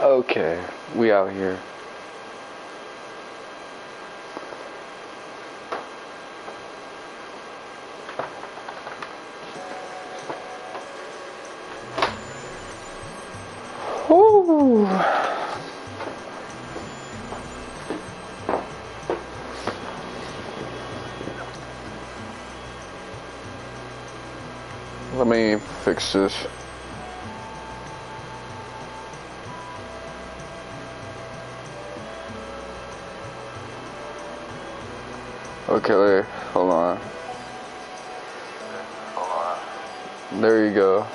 Okay, we out here. Woo! Let me fix this. Okay, hold on. There you go.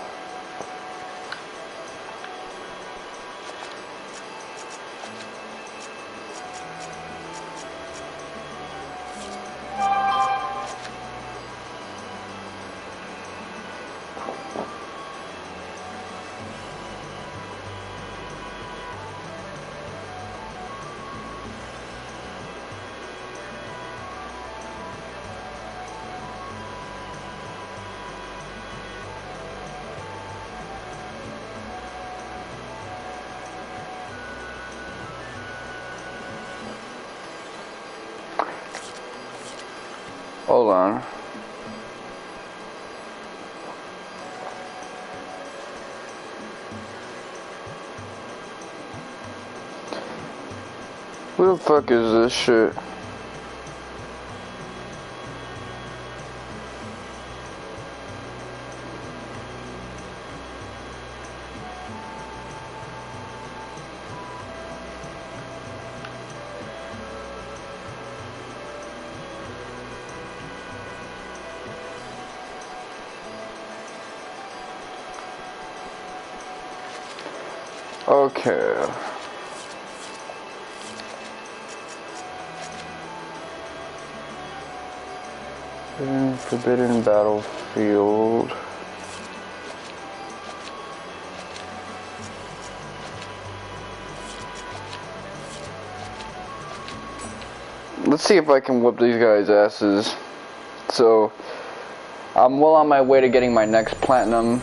Hold on. Who the fuck is this shit? Okay. Forbidden battlefield. Let's see if I can whoop these guys' asses. So, I'm well on my way to getting my next platinum.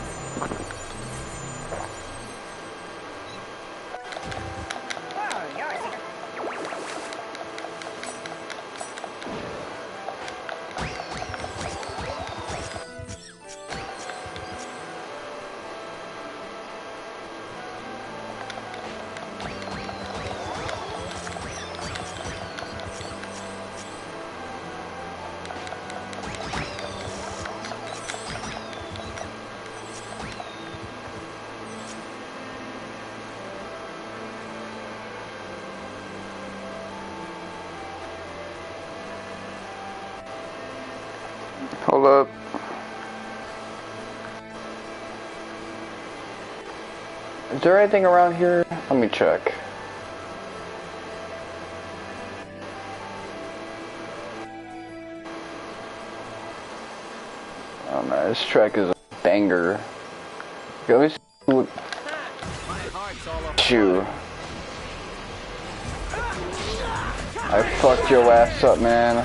Hold up. Is there anything around here? Let me check. Oh man, this track is a banger. Let me see what... Chew. I fucked your ass up, man.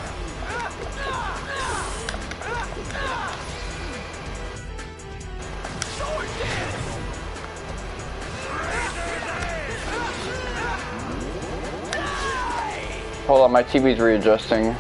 Hold on, my TV's readjusting.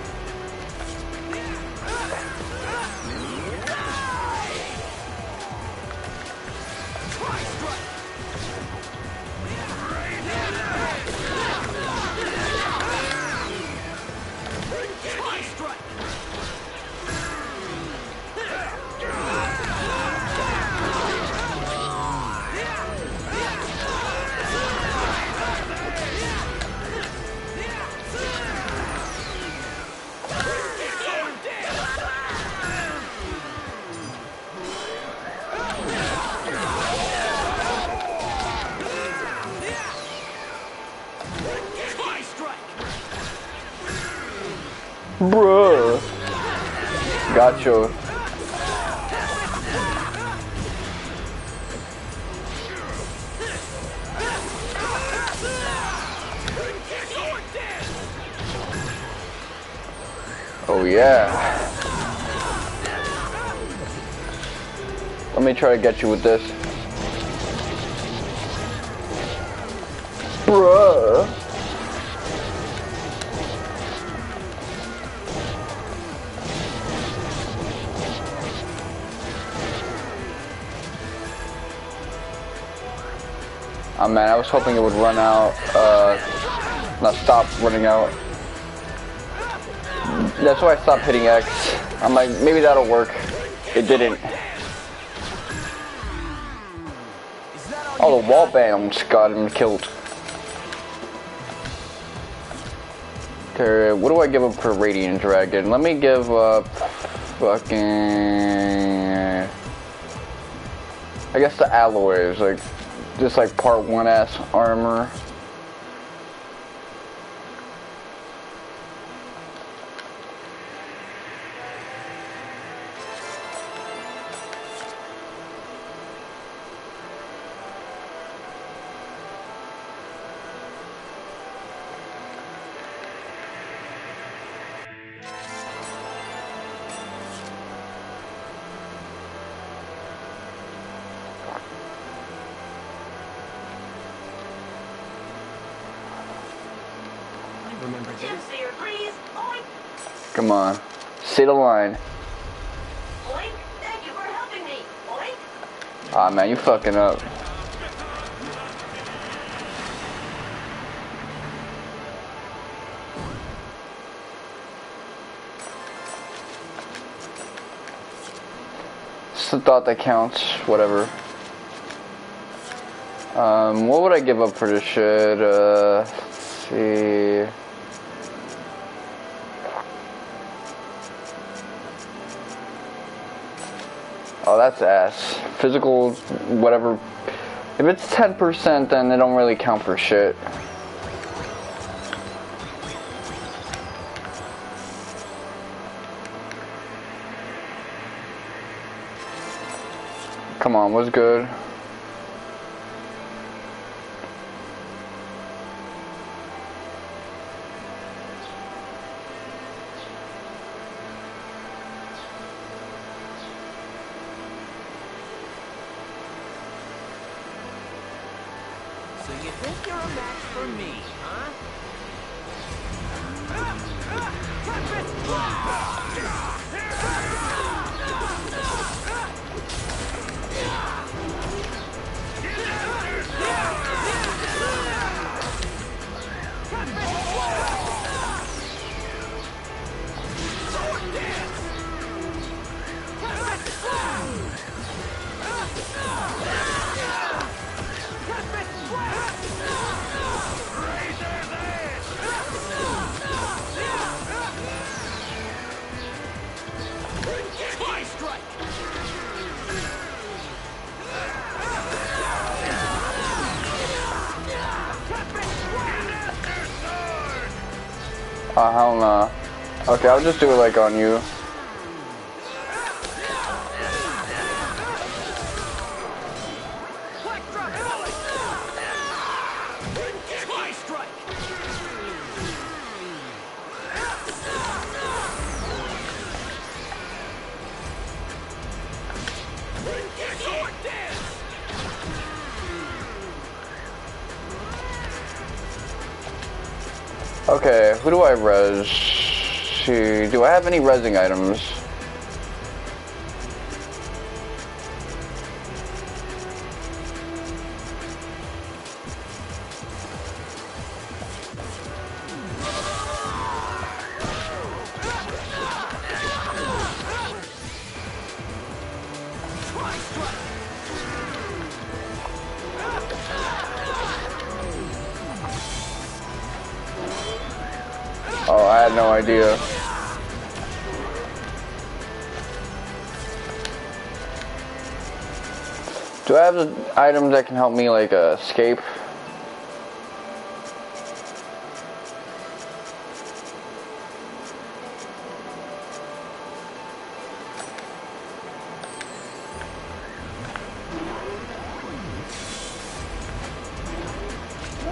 Bruh. Gotcha. Oh yeah. Let me try to get you with this. Oh man, I was hoping it would run out, not stop running out. That's why I stopped hitting X. I'm like, maybe that'll work. It didn't. Oh, the wall bam just got him killed. Okay, what do I give up for Radiant Dragon? Let me give up fucking... I guess the alloys, like, just like part 1S armor. Remember this? Come on, say the line. Oink, thank you for helping me. Oink. Ah man, you fucking up. It's the thought that counts, whatever. What would I give up for this shit? Let's see. Oh, that's ass. Physical, whatever. If it's 10%, then they don't really count for shit. Come on, what's good? So you think you're a match for me, huh? Hell nah. Okay, I'll just do it like on you. Okay, who do I res? See, do I have any resing items? Oh, I had no idea. Do I have the items that can help me, like, escape?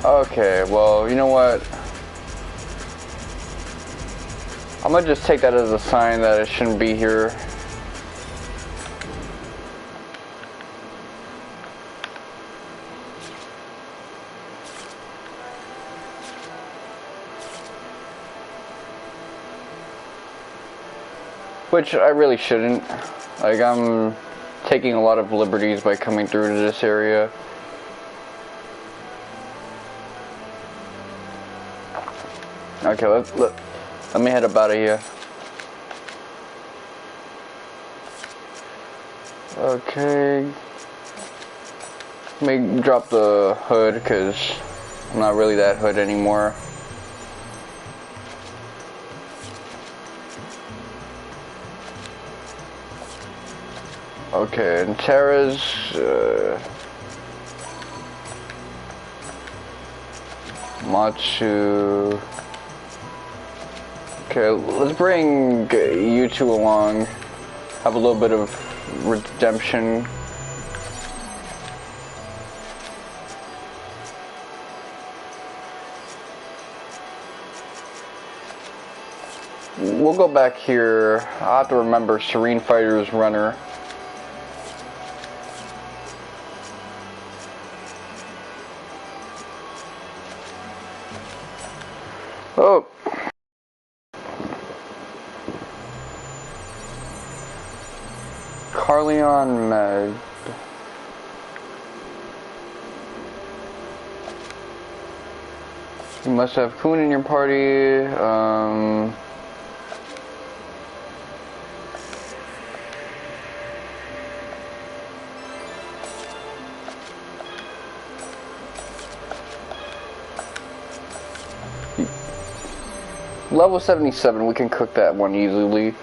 Okay, well, you know what? I'm gonna just take that as a sign that it shouldn't be here. Which I really shouldn't. Like, I'm taking a lot of liberties by coming through to this area. Okay, let me head up out of here. Okay. Let me drop the hood, because I'm not really that hood anymore. Okay, and Tara's, Matsu. Okay, let's bring you two along. Have a little bit of redemption. We'll go back here. I'll have to remember Serene Fighter's runner. Oh. Carleon Med. You must have Kuhn in your party. Level 77, we can cook that one easily.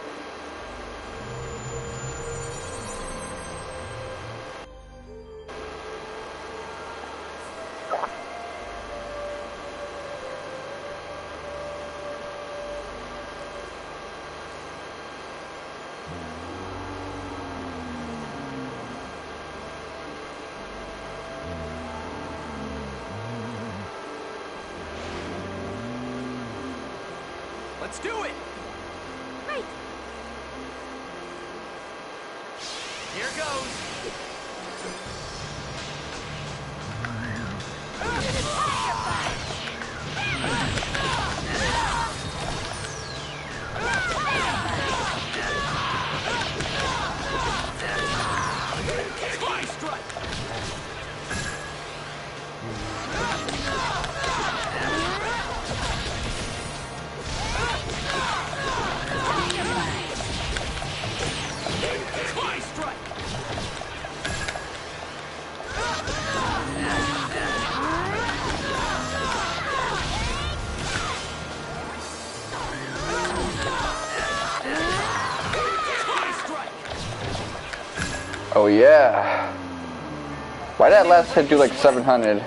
Let's do it! Right. Here goes! Fly strike! Fly strike! Oh yeah. Why did that last hit do like 700?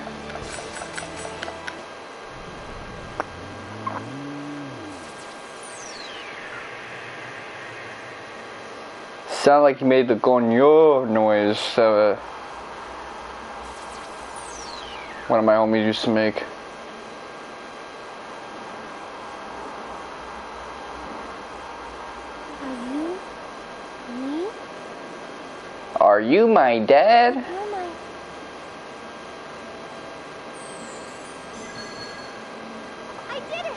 Sound like you made the gonyo noise. One of my homies used to make. Are you my dad? I did it!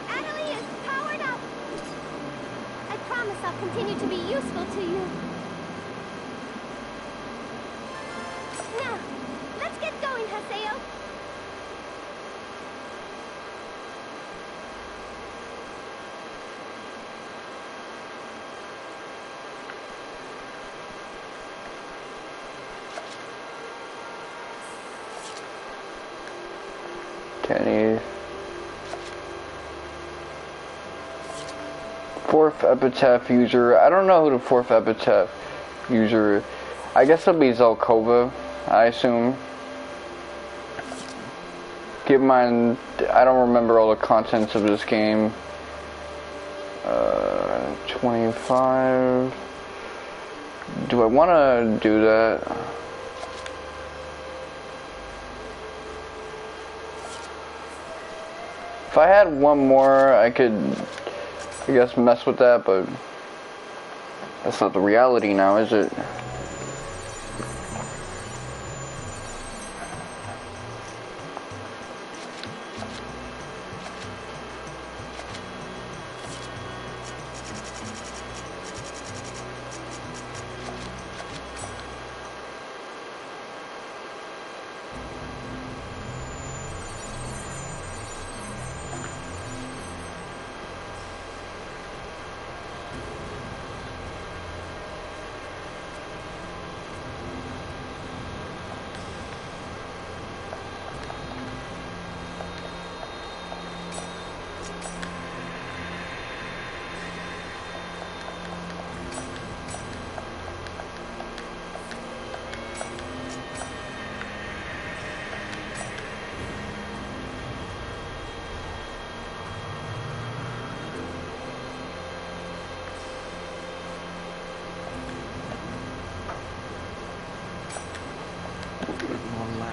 Annalie is powered up! I promise I'll continue to be useful to you. Now, let's get going, Haseo. Kenny. Fourth epitaph user. I don't know who the fourth epitaph user is. I guess it'll be Zelkova, I assume. Keep in mind, I don't remember all the contents of this game. 25. Do I want to do that? If I had one more, I could, I guess, mess with that, but that's not the reality now, is it?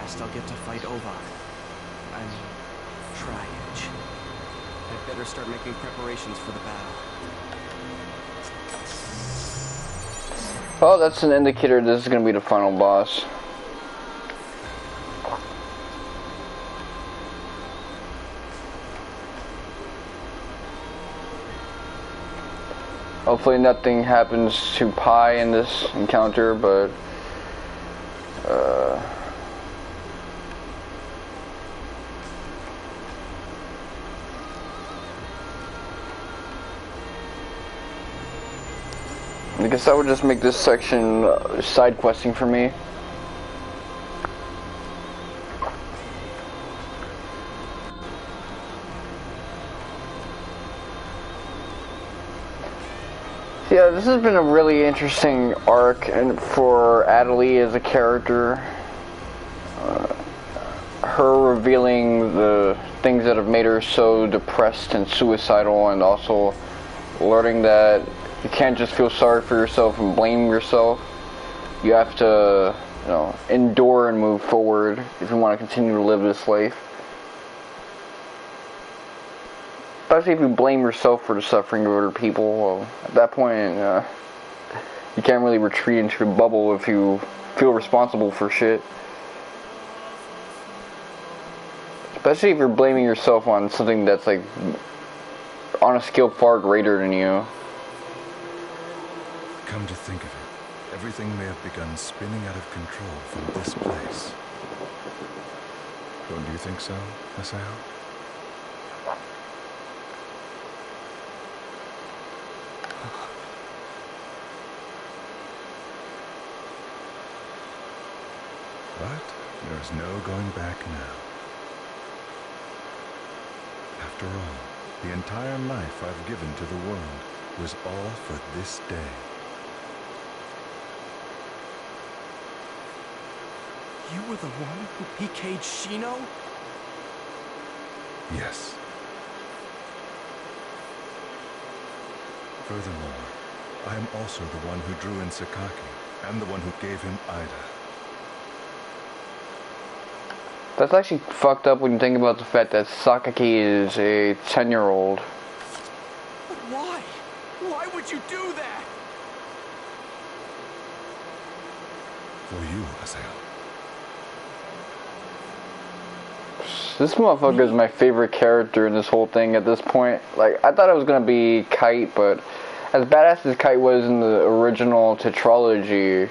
First, I'll get to fight Ovan. I mean, Triage. I'd better start making preparations for the battle. Well, that's an indicator this is going to be the final boss. Hopefully nothing happens to Pi in this encounter, but I guess that would just make this section side questing for me. Yeah, this has been a really interesting arc, and for Adelie as a character, her revealing the things that have made her so depressed and suicidal, and also learning that you can't just feel sorry for yourself and blame yourself. You have to, you know, endure and move forward if you want to continue to live this life. Especially if you blame yourself for the suffering of other people. Well, at that point, you can't really retreat into your bubble if you feel responsible for shit. Especially if you're blaming yourself on something that's like on a scale far greater than you. Come to think of it, everything may have begun spinning out of control from this place. Don't you think so, Haseo? But there's no going back now. After all, the entire life I've given to the world was all for this day. You were the one who PK'd Shino? Yes. Furthermore, I am also the one who drew in Sakaki, and the one who gave him Ida. That's actually fucked up when you think about the fact that Sakaki is a 10-year-old. But why? Why would you do that? For you, Haseo. This motherfucker is my favorite character in this whole thing at this point. Like, I thought it was gonna be Kite, but as badass as Kite was in the original tetralogy,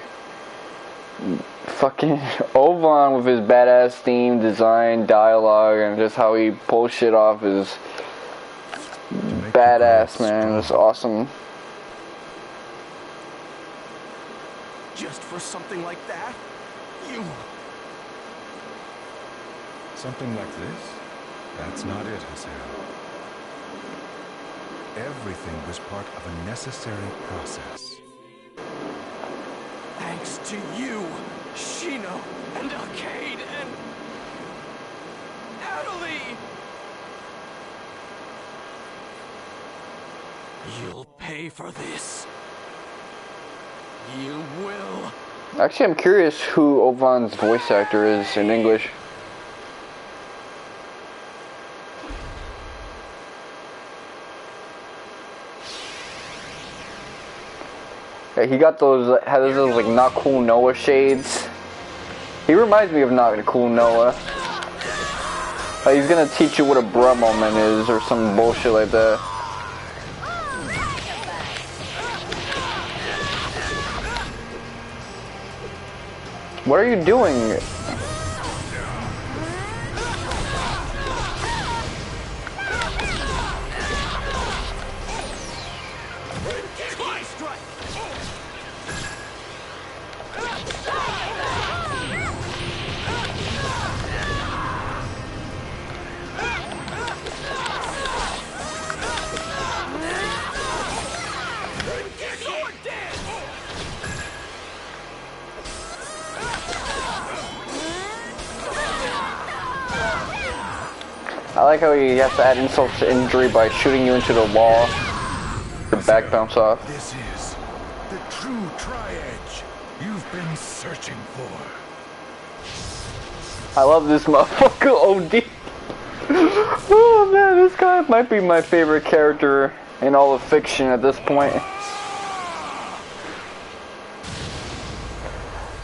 fucking Ovan with his badass theme, design, dialogue, and just how he pulls shit off is badass, man. It's awesome. Just for something like that? You... Something like this? That's not it, Haseo. Everything was part of a necessary process. Thanks to you, Shino, and Arcade, and... Adelie! You'll pay for this. You will. Actually, I'm curious who Ovan's voice actor is in English. Yeah, he got those, has those like Not Cool Noah shades. He reminds me of Not Cool Noah. Like, he's gonna teach you what a bruh moment is or some bullshit like that. What are you doing? I like how he has to add insult to injury by shooting you into the wall. Your back bounce off. This is the true Triage you've been searching for. I love this motherfucker OD. Oh man, this guy might be my favorite character in all of fiction at this point.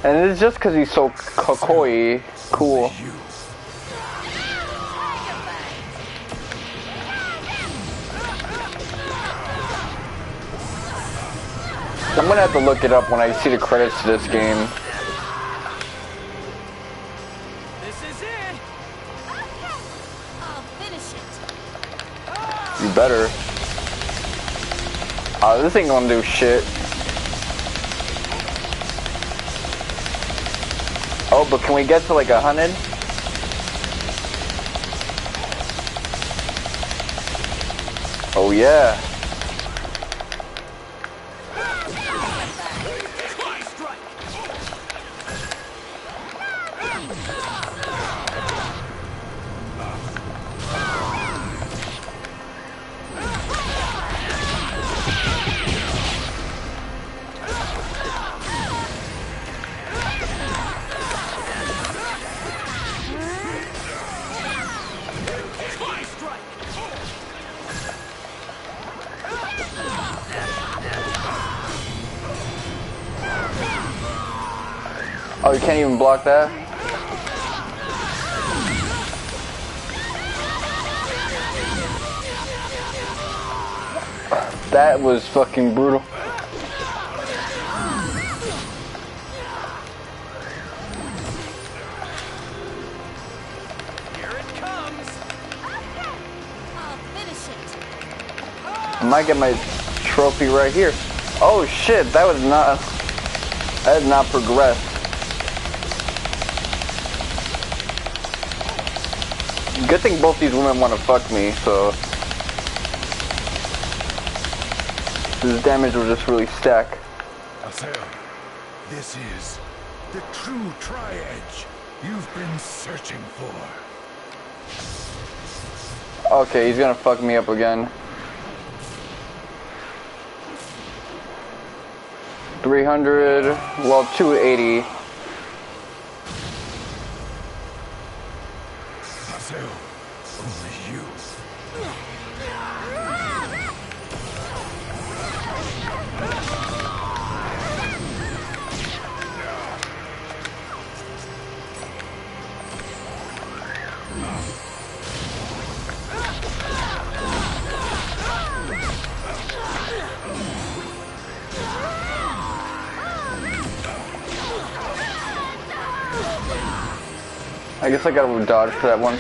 And it's just because he's so coy, cool. I'm gonna have to look it up when I see the credits to this game. This is it. Okay. I'll finish it. You better. This ain't gonna do shit. Oh, but can we get to like 100? Oh yeah. Oh, you can't even block that? That was fucking brutal. Here it comes. Okay. I'll finish it. I might get my trophy right here. Oh shit, that did not progress. Good thing both these women want to fuck me, so this damage will just really stack. Asel, this is the true tri-edge you've been searching for. Okay, he's gonna fuck me up again. 300, well, 280. Asel, only you. I guess I gotta dodge for that one.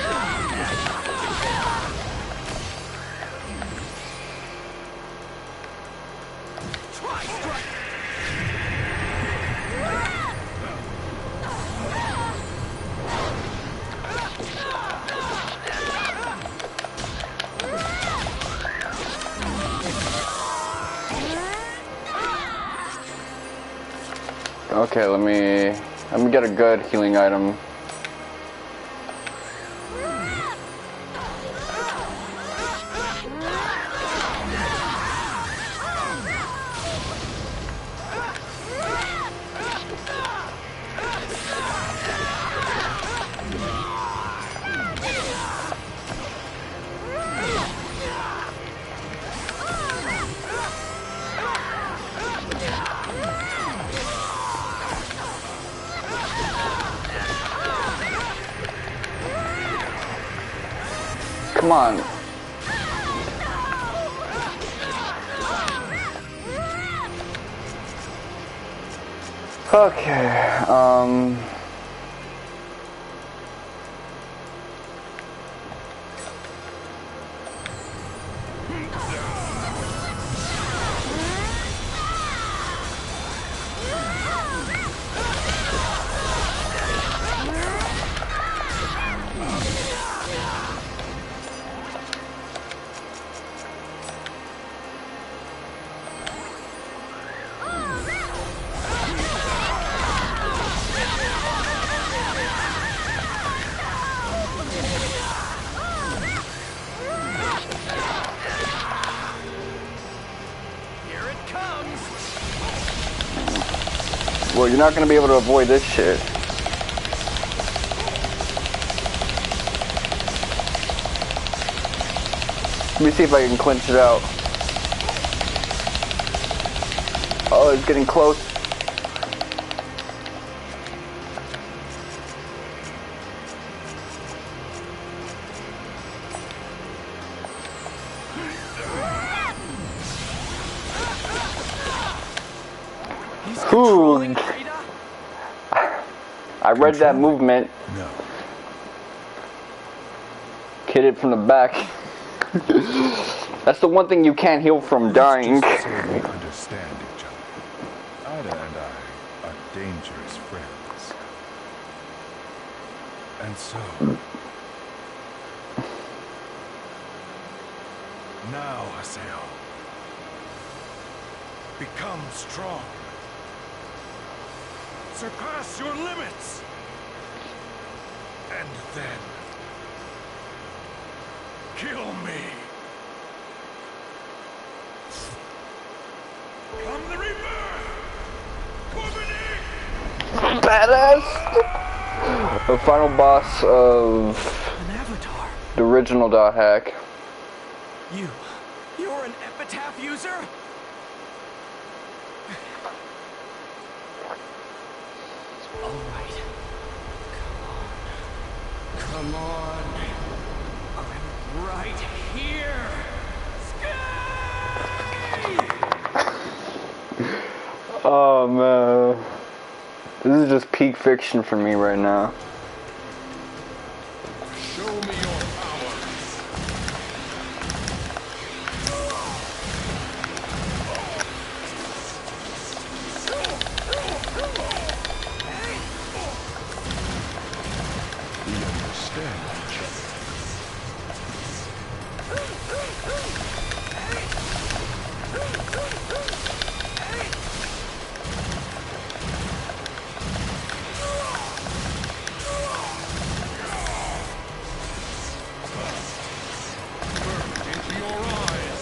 Okay, let me get a good healing item. Come on. Okay, well, you're not gonna be able to avoid this shit. Let me see if I can clinch it out. Oh, it's getting close. He's controlling Frida? I read that movement. No. Hit it from the back. That's the one thing you can't heal from dying. Just so we understand each other. Ida and I are dangerous friends. And so... now, Haseo. Become strong. Surpass your limits. And then... kill me. Come the Reaper! Badass! The final boss of An avatar. the original dot hack. You're an epitaph user? All right. Come on. I'm right here. Oh man. This is just peak fiction for me right now. Show me your power. We understand each other. Into your eyes.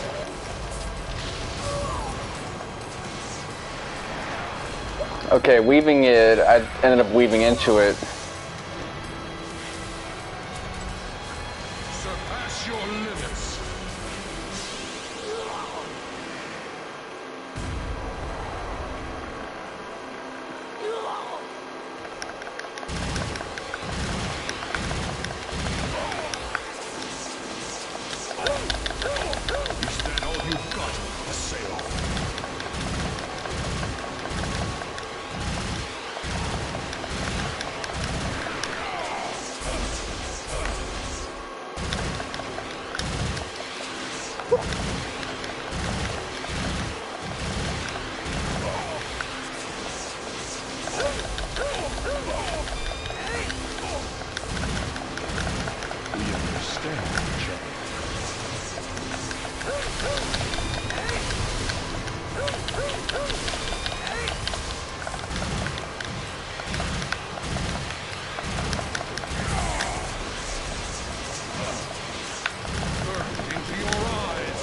Okay, weaving it, I ended up weaving into it. Surpass your limits. Is that all you've got, Haseo? We understand each other. Burn into your eyes.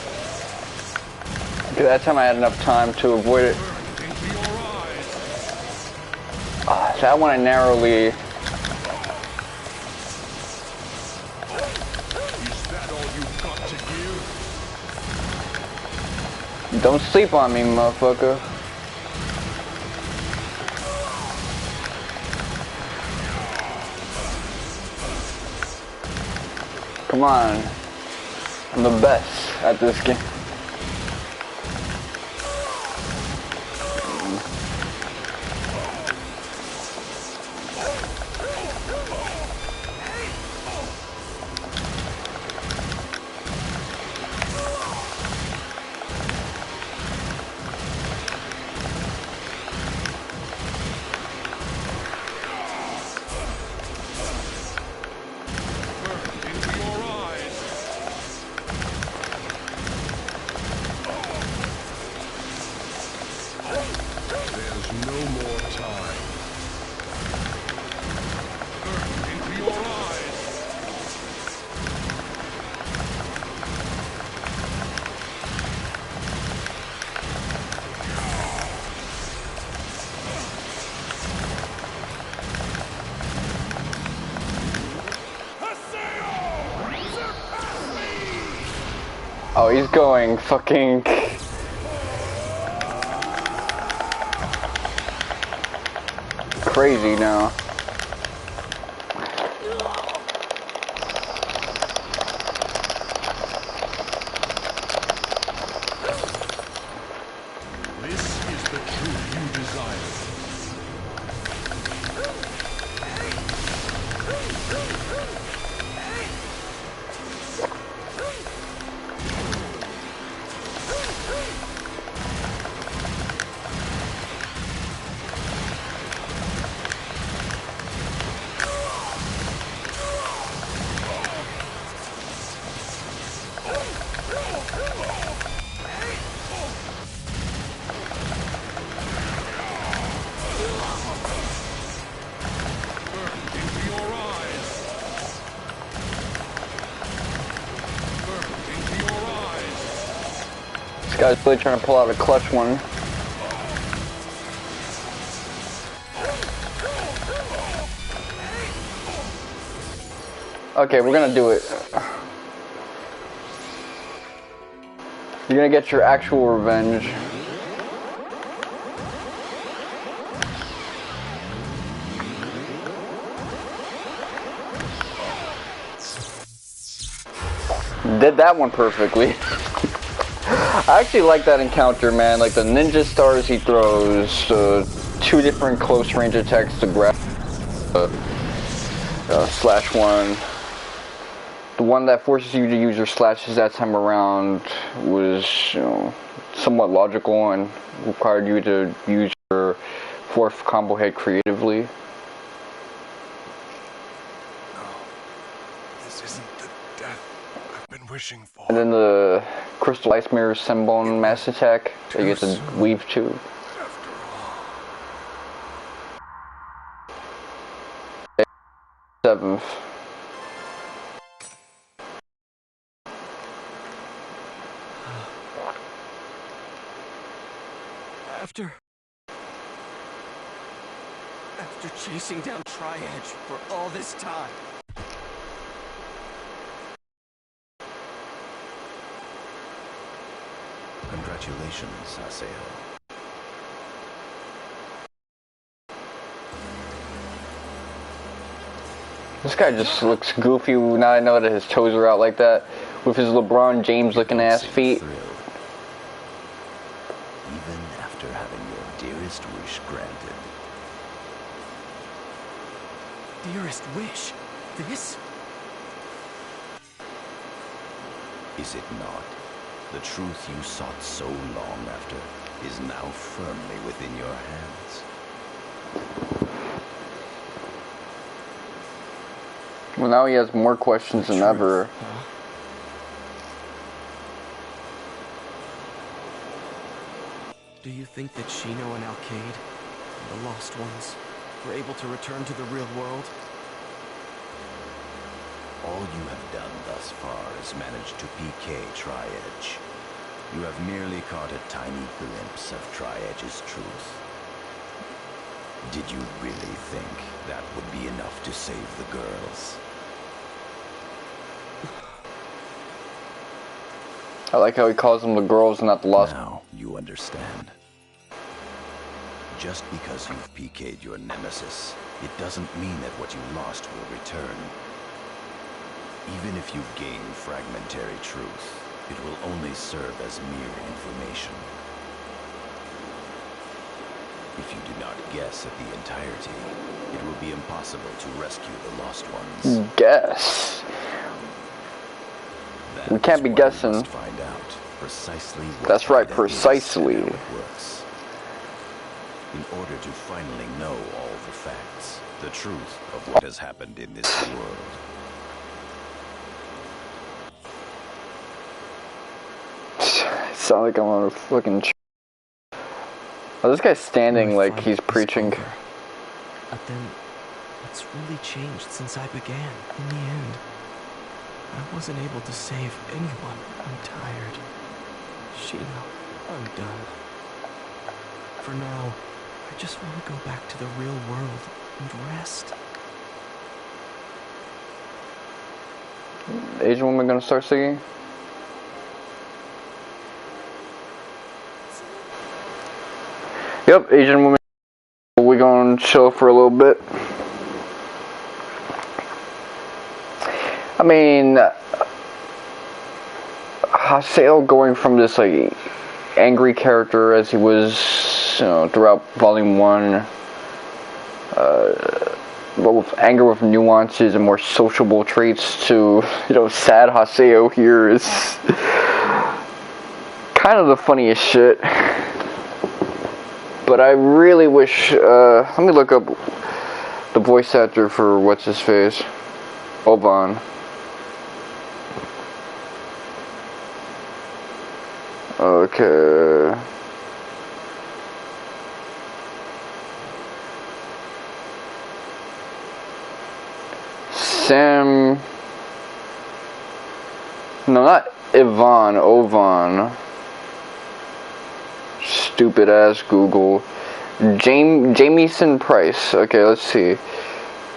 Okay, that time I had enough time to avoid it. Burn into your eyes. That one I narrowly... Is that all you've got to give? Don't sleep on me, motherfucker. Come on. I'm the best at this game. Burn into your eyes. Oh, he's going fucking... crazy now. This is the truth you desire. This guy's really trying to pull out a clutch one. Okay, we're gonna do it. You're gonna get your actual revenge. Did that one perfectly. I actually like that encounter, man. Like the ninja stars he throws, two different close range attacks to grab, slash one. The one that forces you to use your slashes that time around was, you know, somewhat logical and required you to use your fourth combo head creatively. This isn't the death I've been wishing for. And then the Crystal Ice Mirror Senbon mass attack that you get to weave to. After all. 7th. After chasing down Tri-Edge for all this time. Congratulations, Aseo. This guy just looks goofy now I know that his toes are out like that. With his LeBron James looking ass feet. Even after having your dearest wish granted. Dearest wish? This? Is it not? The truth you sought so long after is now firmly within your hands. Well, now he has more questions than ever. Huh? Do you think that Shino and Alcade, the Lost Ones, were able to return to the real world? All you have done thus far is manage to PK Tri-Edge. You have merely caught a tiny glimpse of Tri-Edge's truth. Did you really think that would be enough to save the girls? I like how he calls them the girls and not the lost. Now you understand. Just because you've PK'd your nemesis, it doesn't mean that what you lost will return. Even if you gain fragmentary truth, it will only serve as mere information. If you do not guess at the entirety, it will be impossible to rescue the lost ones. Guess. That We can't is be why guessing. You must find out precisely what That's right, Ida is precisely. and how it works. In order to finally know all the facts, the truth of what has happened in this world. Sound like I'm on a fucking. Oh, this guy's standing My like fight he's is preaching. over. But then, what's really changed since I began? In the end, I wasn't able to save anyone. I'm tired. Shino, I'm done. For now, I just want to go back to the real world and rest. Asian woman gonna start singing? Yep, Asian woman. We're gonna chill for a little bit. I mean, Haseo going from this like angry character as he was, you know, throughout Volume 1, but with anger with nuances and more sociable traits, to, you know, sad Haseo here is kind of the funniest shit. But I really wish, let me look up the voice actor for what's his face, Ovan. Okay. Sam. No, not Ivan. Ovan. Stupid ass Google. Jamieson Price. Okay, let's see.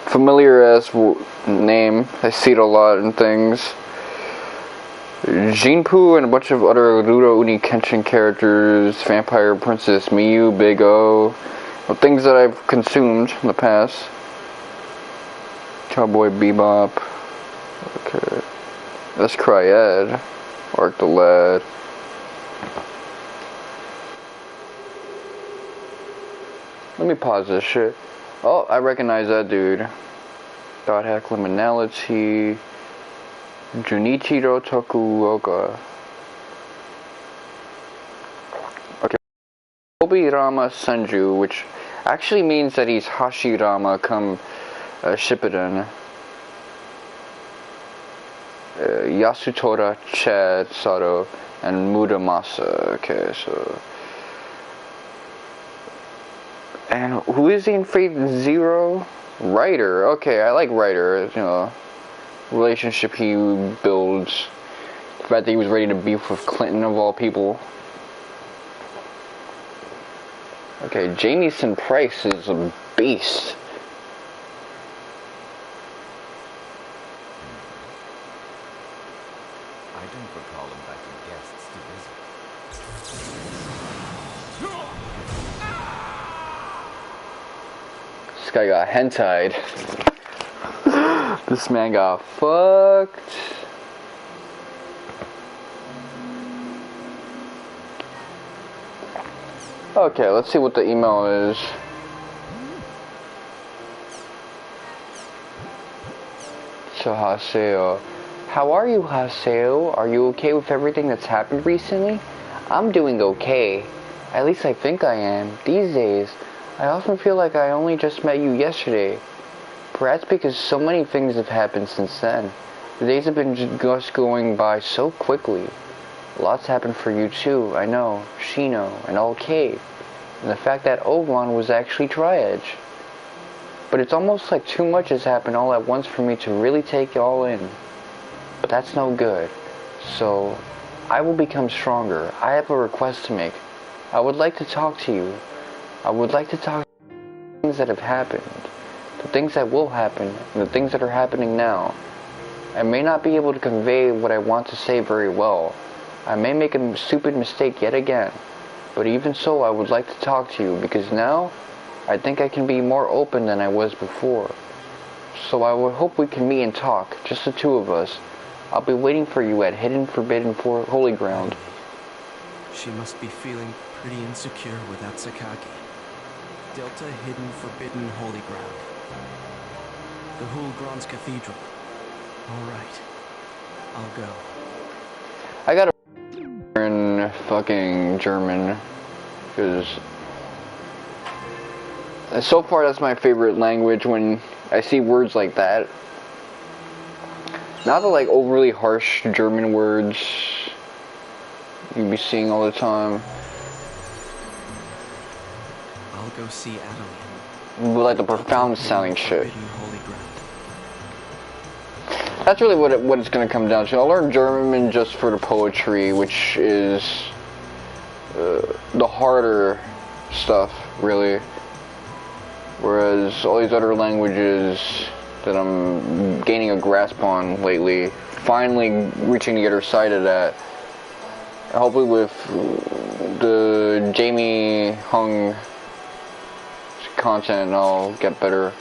Familiar ass name. I see it a lot in things. Jinpoo and a bunch of other Ruro Uni Kenshin characters, Vampire Princess Miyu, Big O, well, things that I've consumed in the past. Cowboy Bebop. Okay. That's Cryad. Arc the Lad. Let me pause this shit. Oh, I recognize that dude. Dot Hack Liminality. Junichiro Tokuoka. Okay. Obirama Senju, which actually means that he's Hashirama come Shippuden. Yasutora Chad Sato and Mudamasa. Okay, so. And who is he in Fate Zero? Ryder. Okay, I like Ryder, you know. Relationship he builds, the fact that he was ready to beef with Clinton of all people. Okay, Jamieson Price is a beast. I don't recall inviting guests to visit. This guy got hentai'd. This man got fucked. Okay, let's see what the email is. So Haseo. How are you, Haseo? Are you okay with everything that's happened recently? I'm doing okay. At least I think I am. These days, I often feel like I only just met you yesterday. Perhaps because so many things have happened since then. The days have been just going by so quickly. Lots happened for you too, I know. Shino, and all Cave. And the fact that Ovan was actually Tri-Edge. But it's almost like too much has happened all at once for me to really take it all in. But that's no good. So, I will become stronger. I have a request to make. I would like to talk to you. I would like to talk about things that have happened. The things that will happen, and the things that are happening now. I may not be able to convey what I want to say very well. I may make a stupid mistake yet again. But even so, I would like to talk to you, because now, I think I can be more open than I was before. So I would hope we can meet and talk, just the two of us. I'll be waiting for you at Hidden Forbidden Holy Ground. She must be feeling pretty insecure without Sakaki. Delta Hidden Forbidden Holy Ground. The Hulgrons Cathedral. Alright. I'll go. I gotta in fucking German, because so far that's my favorite language when I see words like that. Not the like overly harsh German words you be seeing all the time. I'll go see Adeline. But like the profound sounding shit. Forbidden Holy Ground. That's really what it's gonna come down to. I'll learn German just for the poetry, which is the harder stuff, really. Whereas all these other languages that I'm gaining a grasp on lately, finally reaching the other side of that. Hopefully with the Jamie Hung content and I'll get better.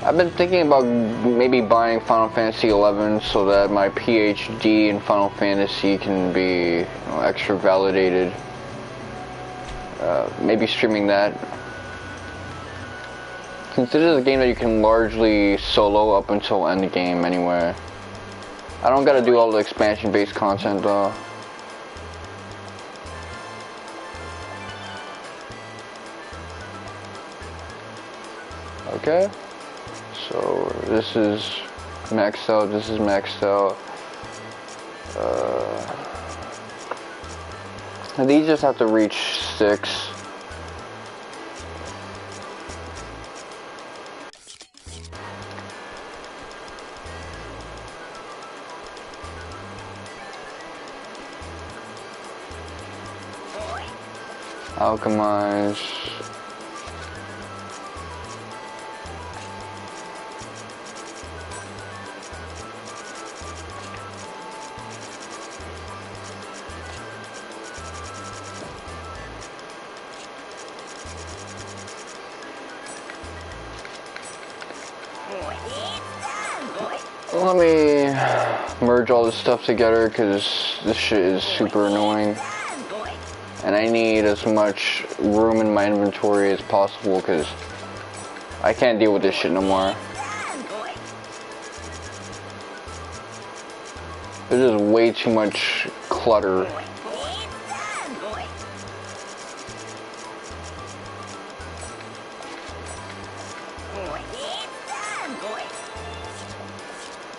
I've been thinking about maybe buying Final Fantasy XI so that my PhD in Final Fantasy can be extra validated. Maybe streaming that. Since this is a game that you can largely solo up until end game anyway. I don't gotta do all the expansion based content though. Okay. So this is maxed out, this is maxed out. And these just have to reach 6. Alchemize. Let me merge all this stuff together because this shit is super annoying. And I need as much room in my inventory as possible because I can't deal with this shit no more. There's just way too much clutter.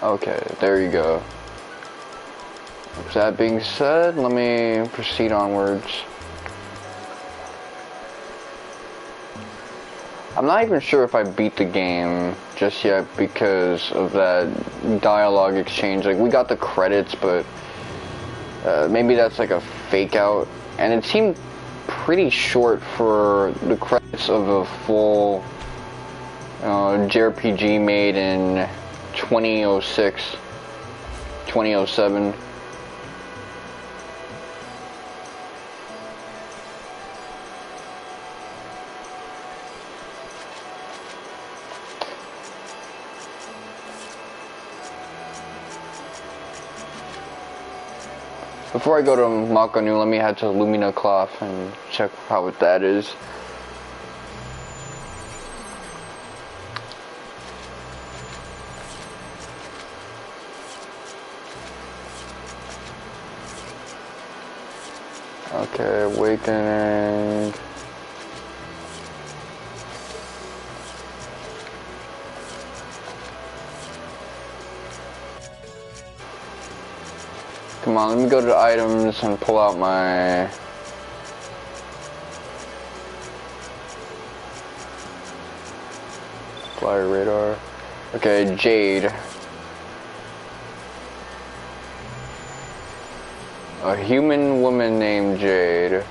Okay, there you go. With that being said, let me proceed onwards. I'm not even sure if I beat the game just yet because of that dialogue exchange. Like, we got the credits, but maybe that's like a fake out. And it seemed pretty short for the credits of a full JRPG made in 2006, 2007. Before I go to Makanu, let me head to Lumina Cloth and check how that is. Okay, awakening. Come on, let me go to the items and pull out my flyer radar. Okay, Jade. A human woman named Jade.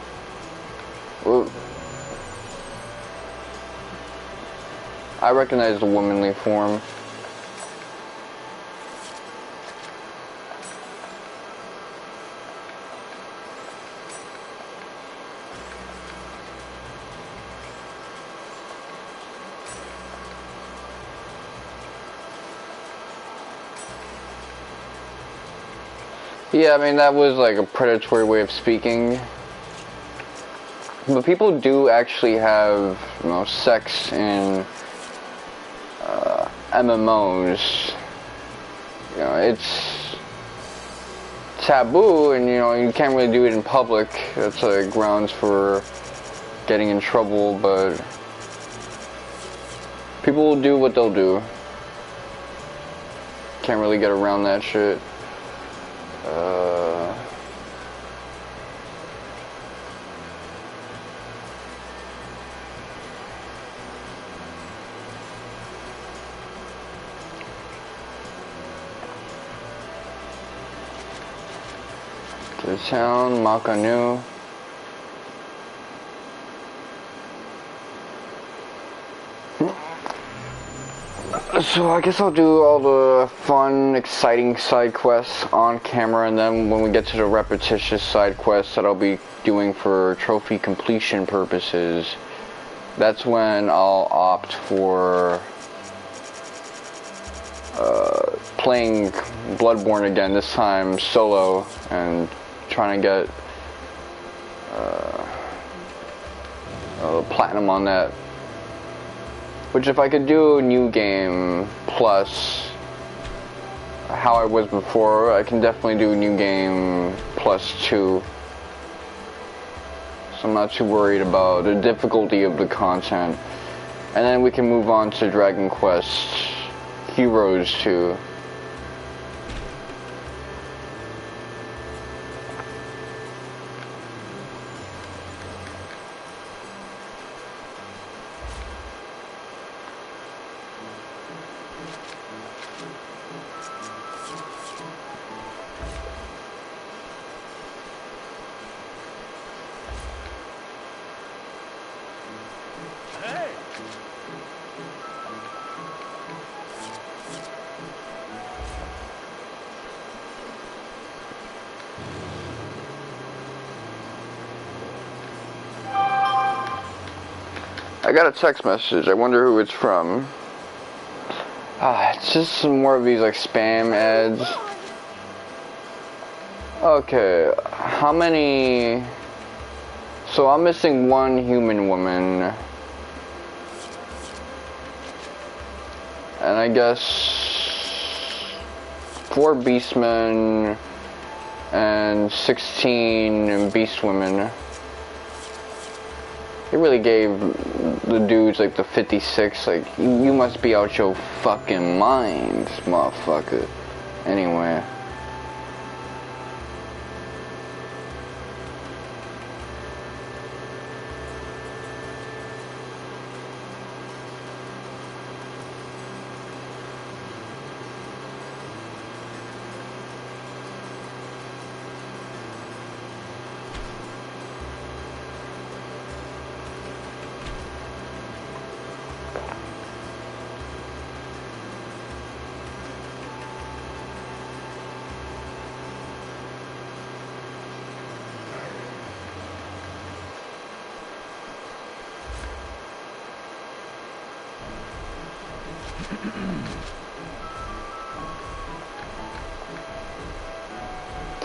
Ooh. I recognize the womanly form. Yeah, I mean, that was like a predatory way of speaking. But people do actually have, sex in MMOs. It's taboo and, you can't really do it in public. That's like grounds for getting in trouble, but people will do what they'll do. Can't really get around that shit. To the town, Makanu. So I guess I'll do all the fun, exciting side quests on camera, and then when we get to the repetitious side quests that I'll be doing for trophy completion purposes, that's when I'll opt for playing Bloodborne again, this time solo, and trying to get platinum on that. Which, if I could do a new game plus how I was before, I can definitely do a new game plus 2. So I'm not too worried about the difficulty of the content. And then we can move on to Dragon Quest Heroes 2. I got a text message. I wonder who it's from. It's just some more of these like spam ads. Okay, how many? So I'm missing one human woman. And I guess 4 beastmen and 16 beast women. They really gave the dudes like the 56, like, you must be out your fucking mind, motherfucker. Anyway.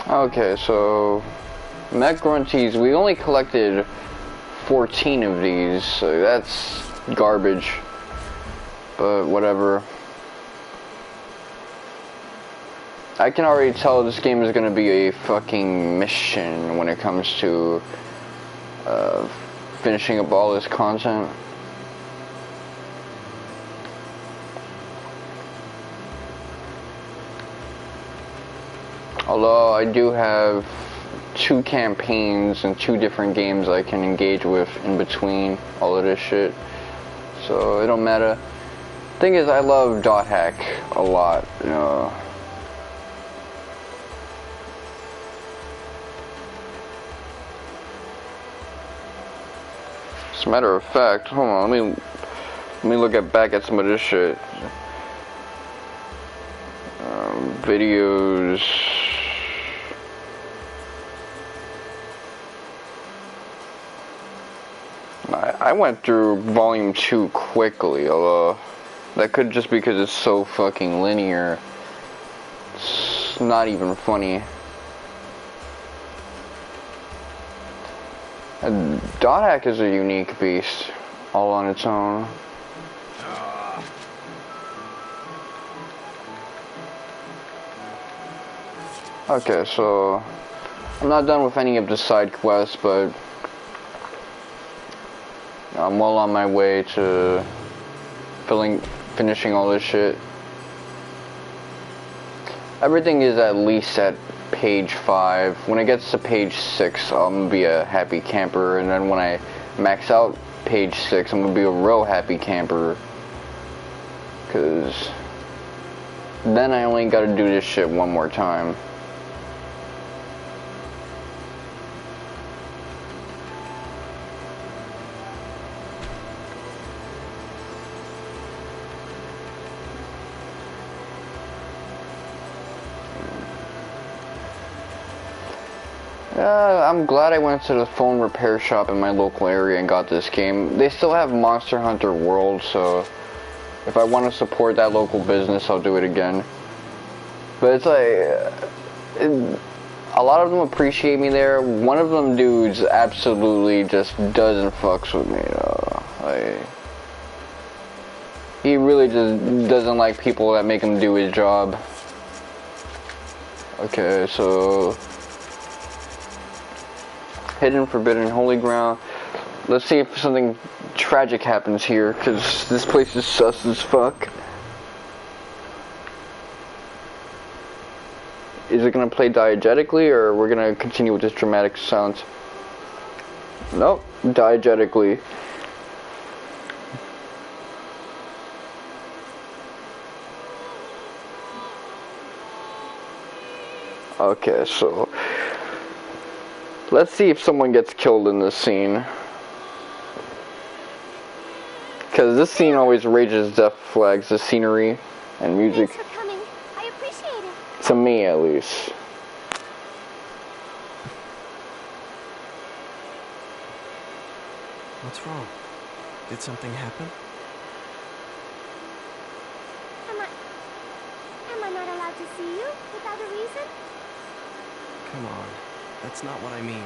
Okay, so Mech Grunties, we only collected 14 of these, so that's garbage, but whatever. I can already tell this game is gonna be a fucking mission when it comes to finishing up all this content. Although I do have 2 campaigns and 2 different games I can engage with in between all of this shit, so it don't matter. Thing is, I love Dot Hack a lot, you know. As a matter of fact, hold on, let me look back at some of this shit. Videos. I went through volume 2 quickly, although that could just be because it's so fucking linear. It's not even funny. And Dot Hack is a unique beast, all on its own. Okay, so I'm not done with any of the side quests, but I'm well on my way to finishing all this shit. Everything is at least at page 5. When it gets to page 6, I'm gonna be a happy camper, and then when I max out page 6, I'm gonna be a real happy camper. Cause then I only gotta do this shit one more time. I'm glad I went to the phone repair shop in my local area and got this game. They still have Monster Hunter World, so if I want to support that local business, I'll do it again. But it's like, a lot of them appreciate me there. One of them dudes absolutely just doesn't fucks with me. He really just doesn't like people that make him do his job. Okay, so hidden, forbidden, holy ground. Let's see if something tragic happens here, because this place is sus as fuck. Is it gonna play diegetically, or we're gonna continue with this dramatic sounds? Nope, diegetically. Okay, so let's see if someone gets killed in this scene. Because this scene always rages death flags, the scenery and music. Thanks for coming. I appreciate it. To me, at least. What's wrong? Did something happen? Am I not allowed to see you without a reason? Come on. That's not what I mean.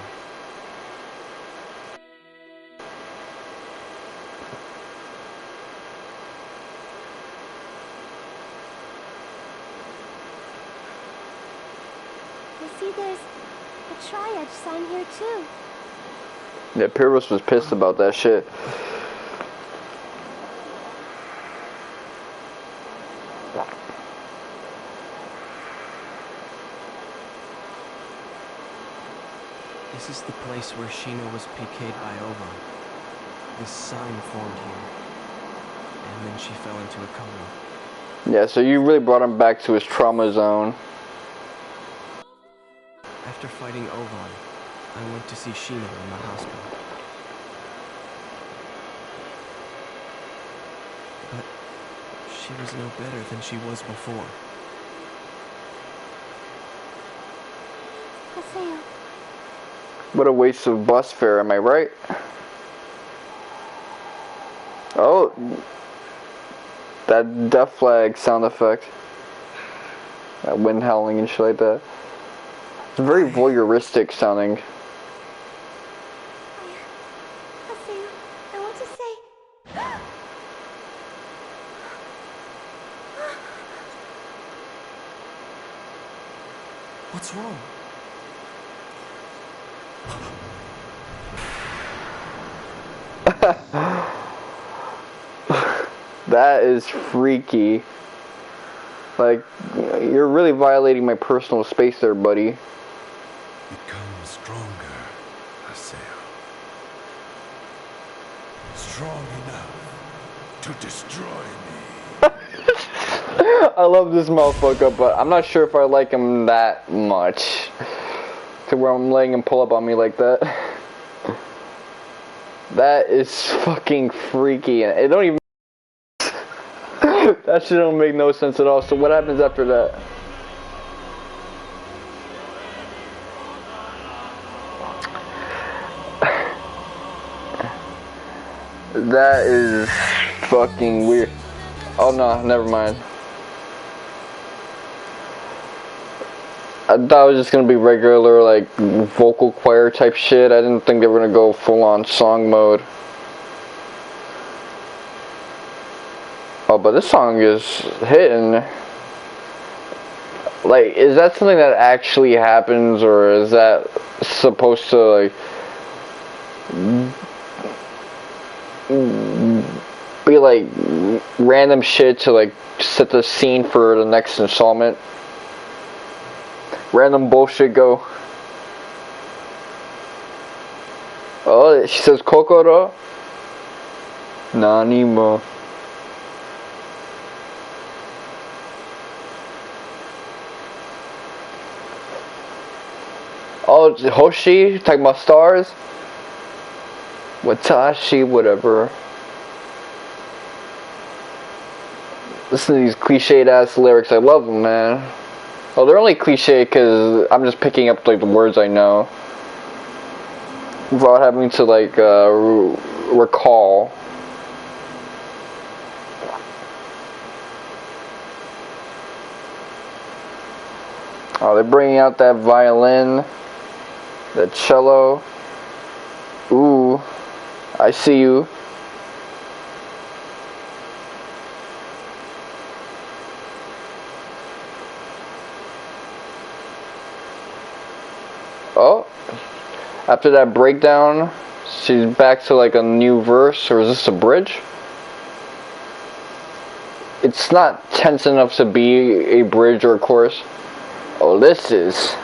I see there's a triage sign here too. Yeah, Pyrrhus was pissed about that shit. This is the place where Shino was PK'd by Ovan. This sign formed here. And then she fell into a coma. Yeah, so you really brought him back to his trauma zone. After fighting Ovan, I went to see Shino in the hospital. But she was no better than she was before. Haseo. What a waste of bus fare, am I right? Oh, that death flag sound effect. That wind howling and shit like that. It's very voyeuristic sounding. Haseo, I want to say... What's wrong? That is freaky. Like, you're really violating my personal space there, buddy. Become stronger, Haseo. Strong enough to destroy me. I love this motherfucker, but I'm not sure if I like him that much. To where I'm letting him pull up on me like that. That is fucking freaky, and it don't even... That shit don't make no sense at all. So what happens after that? That is fucking weird. Oh no, never mind. I thought it was just gonna be regular, like, vocal choir type shit. I didn't think they were gonna go full on song mode. Oh, but this song is hitting. Like, is that something that actually happens, or is that supposed to, like, be, like, random shit to, like, set the scene for the next installment? Random bullshit go. Oh, she says Kokoro? Nani mo. Oh, Hoshi, talking about stars? Watashi, whatever. Listen to these cliched ass lyrics, I love them, man. Oh, they're only cliche because I'm just picking up, like, the words I know. without having to like recall. Oh, they're bringing out that violin, that cello. Ooh, I see you. Oh, after that breakdown, she's back to like a new verse, or is this a bridge? It's not tense enough to be a bridge or a chorus. Oh, this is.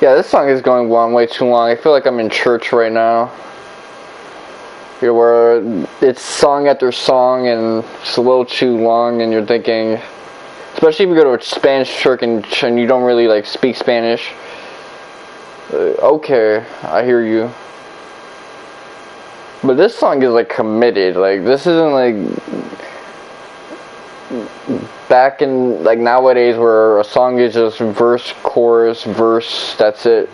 Yeah, this song is going on way too long. I feel like I'm in church right now. You know, where it's song after song and it's a little too long, and you're thinking, especially if you go to a Spanish church and you don't really like speak Spanish. Okay, I hear you. But this song is like committed. Like this isn't like back in like nowadays where a song is just verse, chorus, verse, that's it.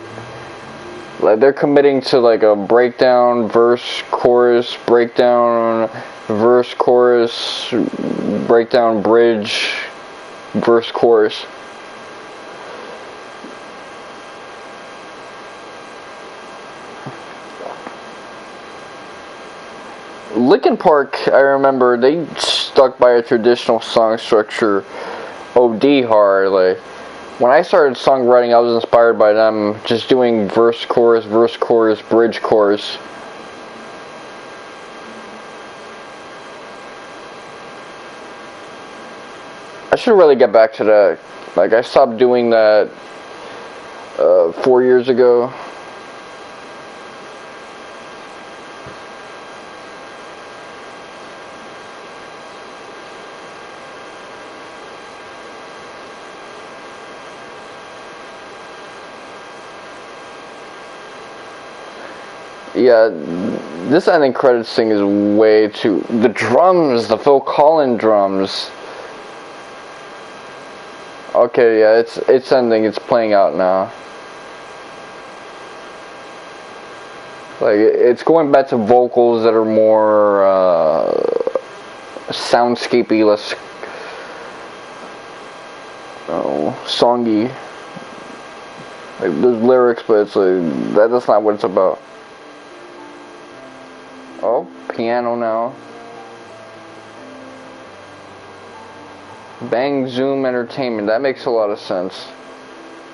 Like they're committing to like a breakdown, verse, chorus, breakdown, verse, chorus, breakdown, bridge, verse, chorus. Linkin Park, I remember they stuck by a traditional song structure OD hard. Like when I started songwriting, I was inspired by them just doing verse, chorus, bridge, chorus. I should really get back to that. Like I stopped doing that 4 years ago. Yeah, this ending credits thing is way too... The drums, the Phil Collins drums. Okay, yeah, it's ending, it's playing out now. Like, it's going back to vocals that are more, soundscapey, less, songy. Like, there's lyrics, but it's like, that's not what it's about. Oh, piano now. Bang Zoom Entertainment, that makes a lot of sense.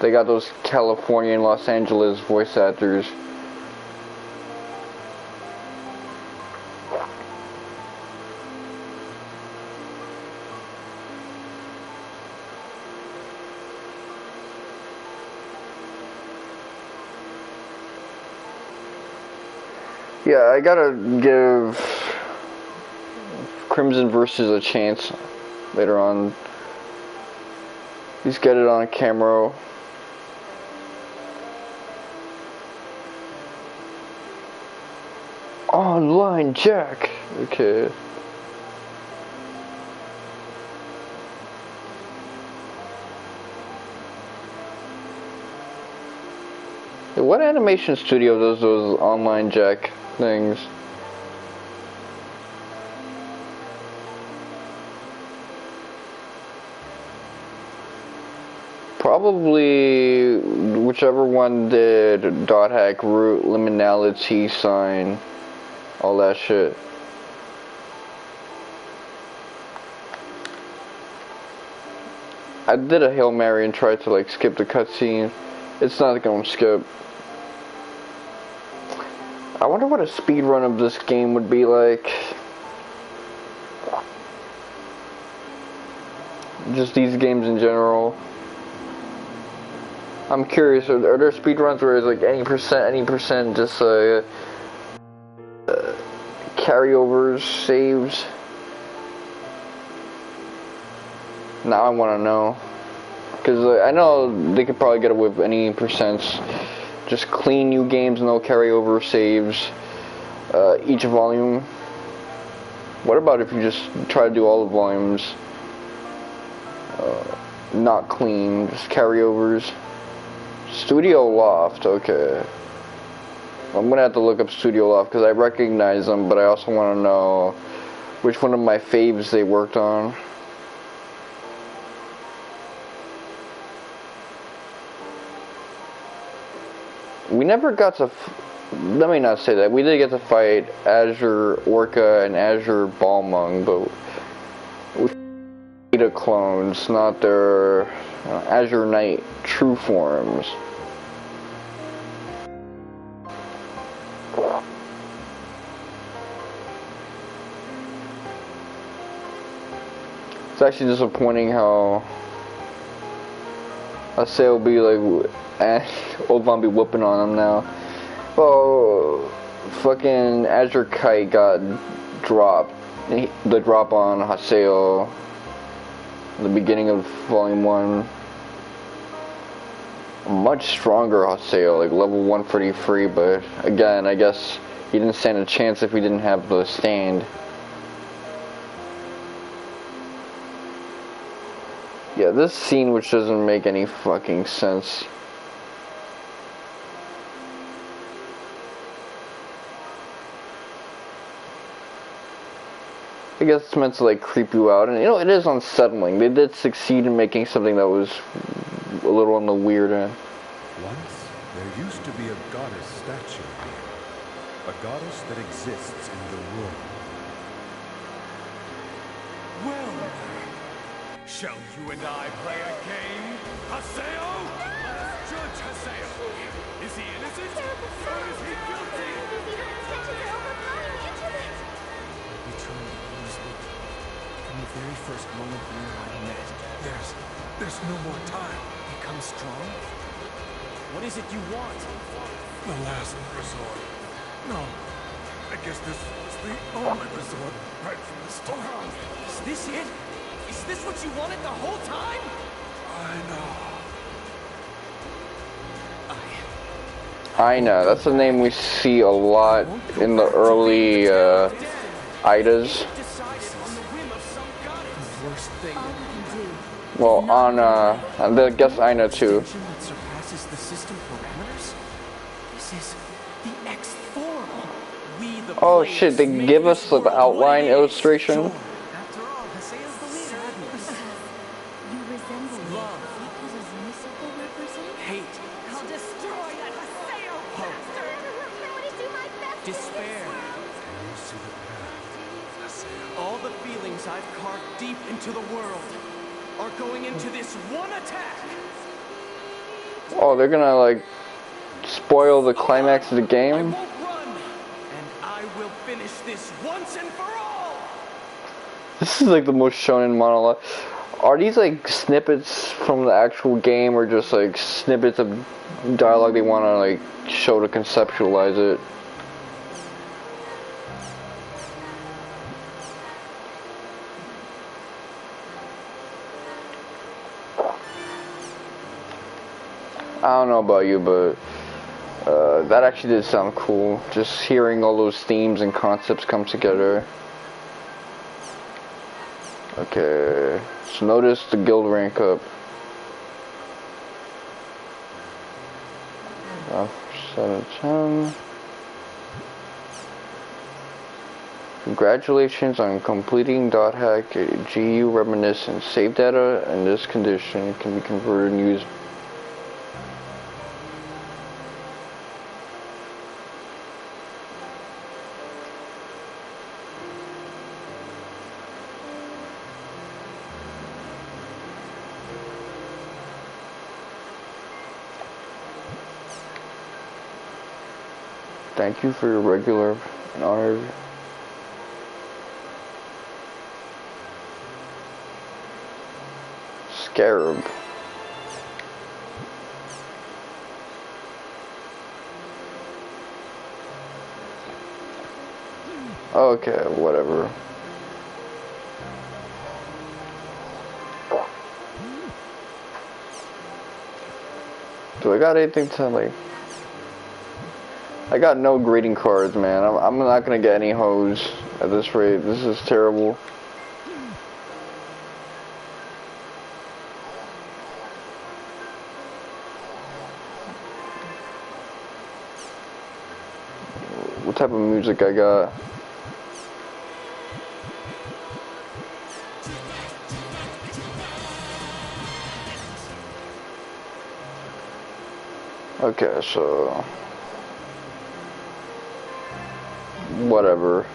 They got those California and Los Angeles voice actors. Yeah, I gotta give Crimson Versus a chance later on. Just get it on camera. Online jack. Okay. What animation studio does those online jack things? Probably whichever one did dot hack, root, liminality, sign, all that shit. I did a Hail Mary and tried to like skip the cutscene. It's not gonna skip. I wonder what a speed run of this game would be like. Just these games in general. I'm curious, are there speed runs where it's like any percent, just carryovers, saves? Now I want to know. Because I know they could probably get away with any percents. Just clean new games, no carryover saves. Each volume. What about if you just try to do all the volumes? Not clean, just carryovers. Studio Loft, okay. I'm gonna have to look up Studio Loft because I recognize them, but I also want to know which one of my faves they worked on. We never got to, let me not say that, we did get to fight Azure Orca and Azure Balmung, but with beta clones, not their Azure Knight true forms. It's actually disappointing how I say it'll be like, Old Von be whooping on him now. Well, fucking Azure Kite got dropped. The drop on Haseo. The beginning of Volume 1. A much stronger Haseo, like level 133, but again, I guess he didn't stand a chance if he didn't have the stand. Yeah, this scene which doesn't make any fucking sense. I guess it's meant to like creep you out, and you know, it is unsettling. They did succeed in making something that was a little on the weird end. Once, there used to be a goddess statue here. A goddess that exists in the world. Well, shall you and I play a game? Haseo? Let us judge Haseo. Is he innocent? Or is he guilty? His evil intentions are overflowing the intellect. You trying to use me. From the very first moment you and I met. There's no more time. Become strong? What is it you want? The last resort. No, I guess this was the only resort right from the start. Is this it? Is this what you wanted the whole time? I know. Aina, that's a name we see a lot in the early Idas. Worst thing. Well, on I guess Aina too. That surpasses the system parameters? This is the X form. We the Oh blades shit, they make give this us like the world outline what it is. illustration. After all, Haseo's the leader. You resemble me. Love. What does Mystical represent? Hate. I'll destroy that Haseo bastard! I'm going to do my best. Despair. You see the path, Haseo. All the feelings I've carved deep into the world are going into this one attack. Oh, they're gonna like spoil the climax of the I game. won't run, and I will finish this once and for all. This is like the most shonen monologue. Are these like snippets from the actual game, or just like snippets of dialogue they want to like show to conceptualize it? I don't know about you, but that actually did sound cool. Just hearing all those themes and concepts come together. Okay, so notice the guild rank up. 7 10. Congratulations on completing .hack GU Reminiscence. Save data in this condition can be converted and used. Thank you for your regular and honored. Scarab. Okay, whatever. Do I got anything to like? I got no greeting cards, man. I'm not gonna get any hoes at this rate. This is terrible. What type of music I got? Okay, so whatever.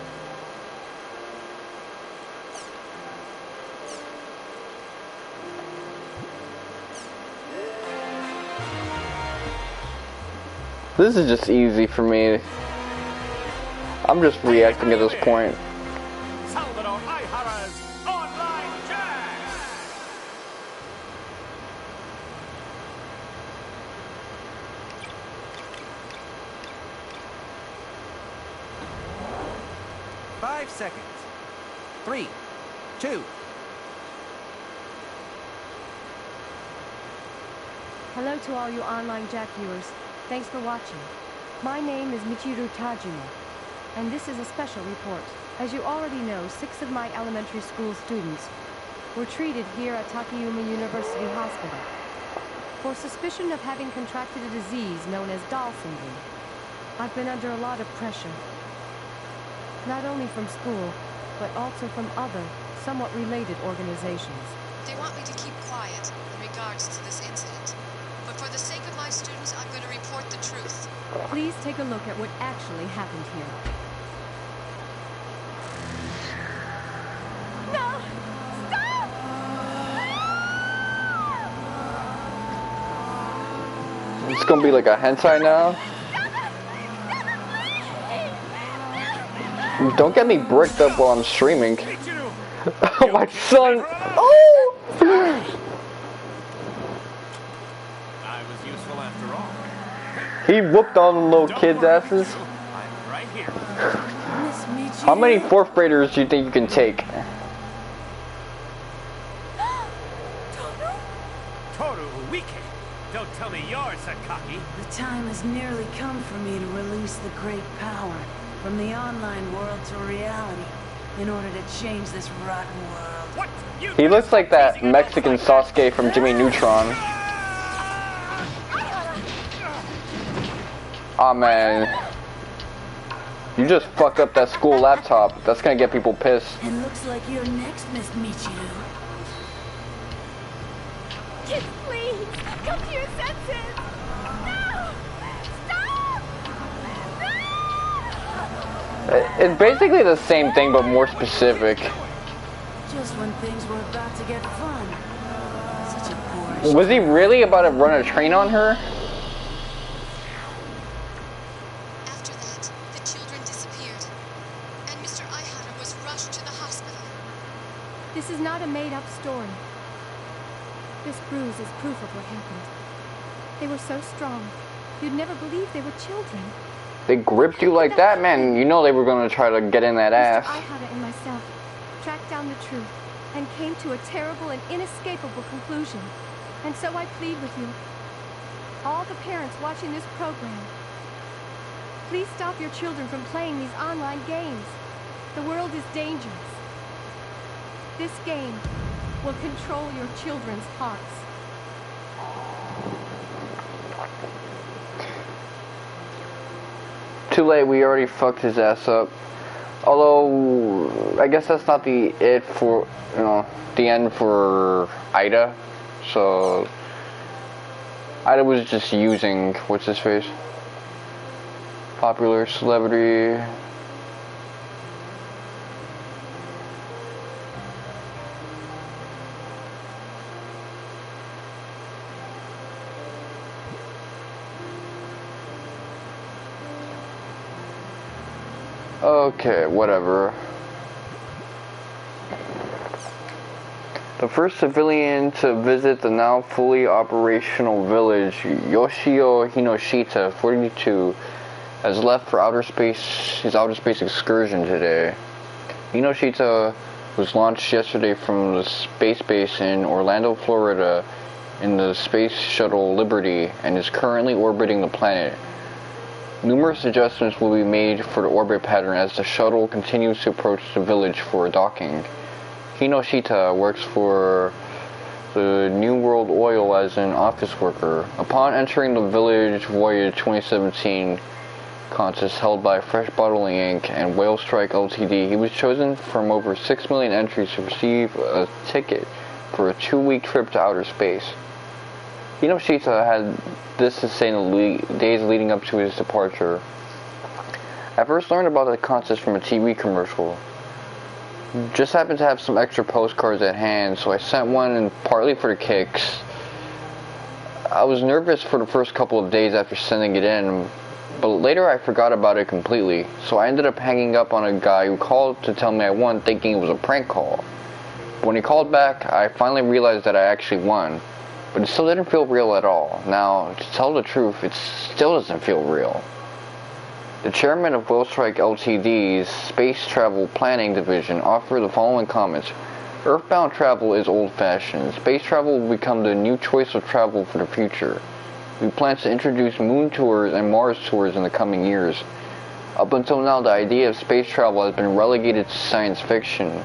This is just easy for me. I'm just reacting at this point. Salvador Aihara's Online Jack! Five seconds. 3, 2. Hello to all you Online Jack viewers. Thanks for watching. My name is Michiru Tajima, and this is a special report. As you already know, 6 of my elementary school students were treated here at Takayuma University Hospital for suspicion of having contracted a disease known as doll syndrome. I've been under a lot of pressure, not only from school, but also from other, somewhat related organizations. They want me to keep quiet in regards to this incident. But for the sake of my students, I'm going to report the truth. Please take a look at what actually happened here. No! Stop! It's gonna be like a hentai now. Don't get me bricked up while I'm streaming. Oh my son! Oh! I was useful after all. He whooped all the little kids' asses. I'm right here. How many 4th graders do you think you can take? Toru Uike. Don't tell me you're Sakaki. The time has nearly come for me to release the great power from the online world to reality in order to change this rotten world. What? You He looks like that Mexican Sasuke from Jimmy Neutron. Aw, man. You just fucked up that school laptop. That's gonna get people pissed. It looks like you're next, Miss Michiru. Kids, please! Come to your senses! No! Stop! No! It's basically the same thing, but more specific. Just when things were about to get fun. Such a boorish... Was he really about to run a train on her? After that, the children disappeared, and Mr. Aihara was rushed to the hospital. This is not a made-up story. This bruise is proof of what happened. They were so strong, you'd never believe they were children. They gripped you like that, man. You know they were gonna try to get in that ass. Mr. Aihara and myself tracked down the truth and came to a terrible and inescapable conclusion. And so I plead with you, all the parents watching this program, please stop your children from playing these online games. The world is dangerous. This game will control your children's hearts. Too late, we already fucked his ass up. Although, I guess that's not the end for Ida. So, Ida was just using, what's his face? Popular celebrity. Okay, whatever. The first civilian to visit the now fully operational village, Yoshio Hinoshita, 42, has left for his outer space excursion today. Hinoshita was launched yesterday from the space base in Orlando, Florida, in the Space Shuttle Liberty, and is currently orbiting the planet. Numerous adjustments will be made for the orbit pattern as the shuttle continues to approach the village for docking. Hinoshita works for the New World Oil as an office worker. Upon entering the Village Voyage 2017 contest held by Fresh Bottling Inc. and Whale Strike Ltd., he was chosen from over 6 million entries to receive a ticket for a 2-week trip to outer space. Hinoshita had this to say in the days leading up to his departure. I first learned about the contest from a TV commercial. Just happened to have some extra postcards at hand, so I sent one, and partly for the kicks. I was nervous for the first couple of days after sending it in, but later I forgot about it completely, so I ended up hanging up on a guy who called to tell me I won, thinking it was a prank call. When he called back, I finally realized that I actually won, but it still didn't feel real at all. Now, to tell the truth, it still doesn't feel real. The chairman of Whale Strike Ltd's Space Travel Planning Division offered the following comments. Earthbound travel is old-fashioned. Space travel will become the new choice of travel for the future. We plan to introduce moon tours and Mars tours in the coming years. Up until now, the idea of space travel has been relegated to science fiction,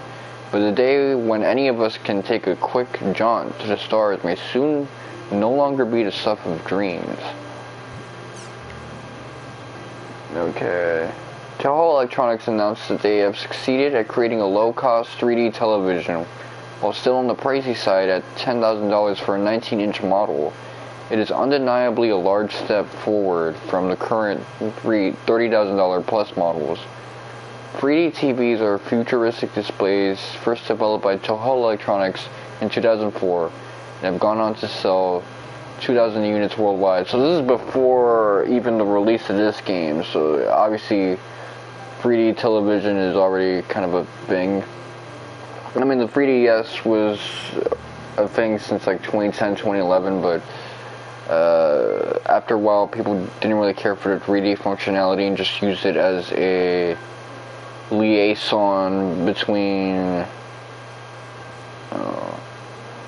but the day when any of us can take a quick jaunt to the stars may soon no longer be the stuff of dreams. Okay. Toho Electronics announced that they have succeeded at creating a low-cost 3D television, while still on the pricey side at $10,000 for a 19-inch model. It is undeniably a large step forward from the current $30,000 plus models. 3D TVs are futuristic displays first developed by Toho Electronics in 2004 and have gone on to sell 2,000 units worldwide. So this is before even the release of this game, so obviously 3D television is already kind of a thing. I mean, the 3DS was a thing since like 2010, 2011, but after a while people didn't really care for the 3D functionality and just used it as a liaison between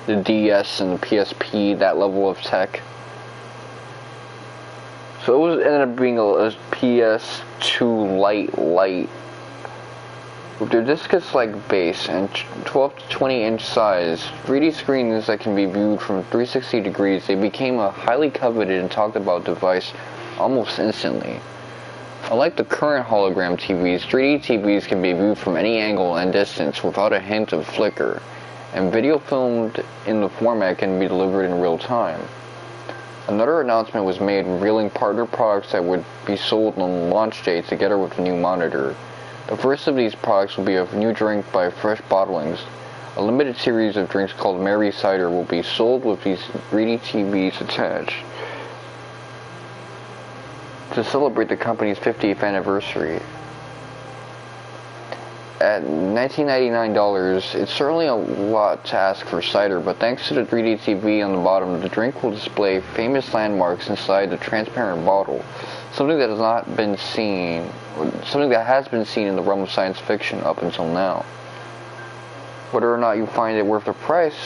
the DS and the PSP, that level of tech. So it ended up being a PS2 Lite with their discus-like base and 12 to 20 inch size, 3D screens that can be viewed from 360 degrees. They became a highly coveted and talked about device almost instantly. Unlike the current hologram TVs, 3D TVs can be viewed from any angle and distance without a hint of flicker, and video filmed in the format can be delivered in real time. Another announcement was made revealing partner products that would be sold on launch day together with the new monitor. The first of these products will be a new drink by Fresh Bottlings. A limited series of drinks called Mary Cider will be sold with these 3D TVs attached to celebrate the company's 50th anniversary. At $19.99, it's certainly a lot to ask for cider, but thanks to the 3D TV on the bottom, the drink will display famous landmarks inside the transparent bottle, something that has been seen in the realm of science fiction up until now. Whether or not you find it worth the price,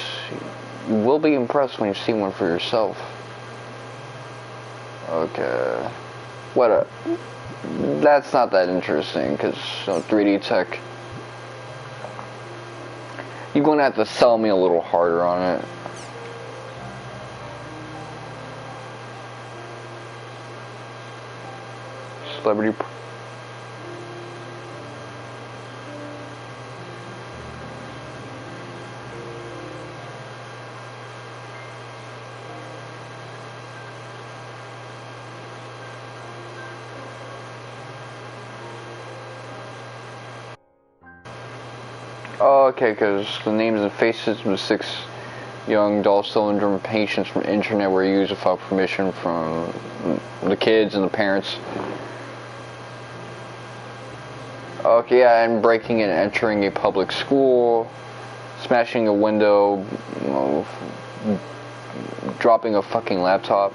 you will be impressed when you see one for yourself. Okay. That's not that interesting, because 3D tech, you're going to have to sell me a little harder on it. Celebrity. Oh, okay, because the names and faces of the 6 young Doll syndrome patients from the internet were used without permission from the kids and the parents. Okay, yeah, and breaking and entering a public school, smashing a window, you know, dropping a fucking laptop.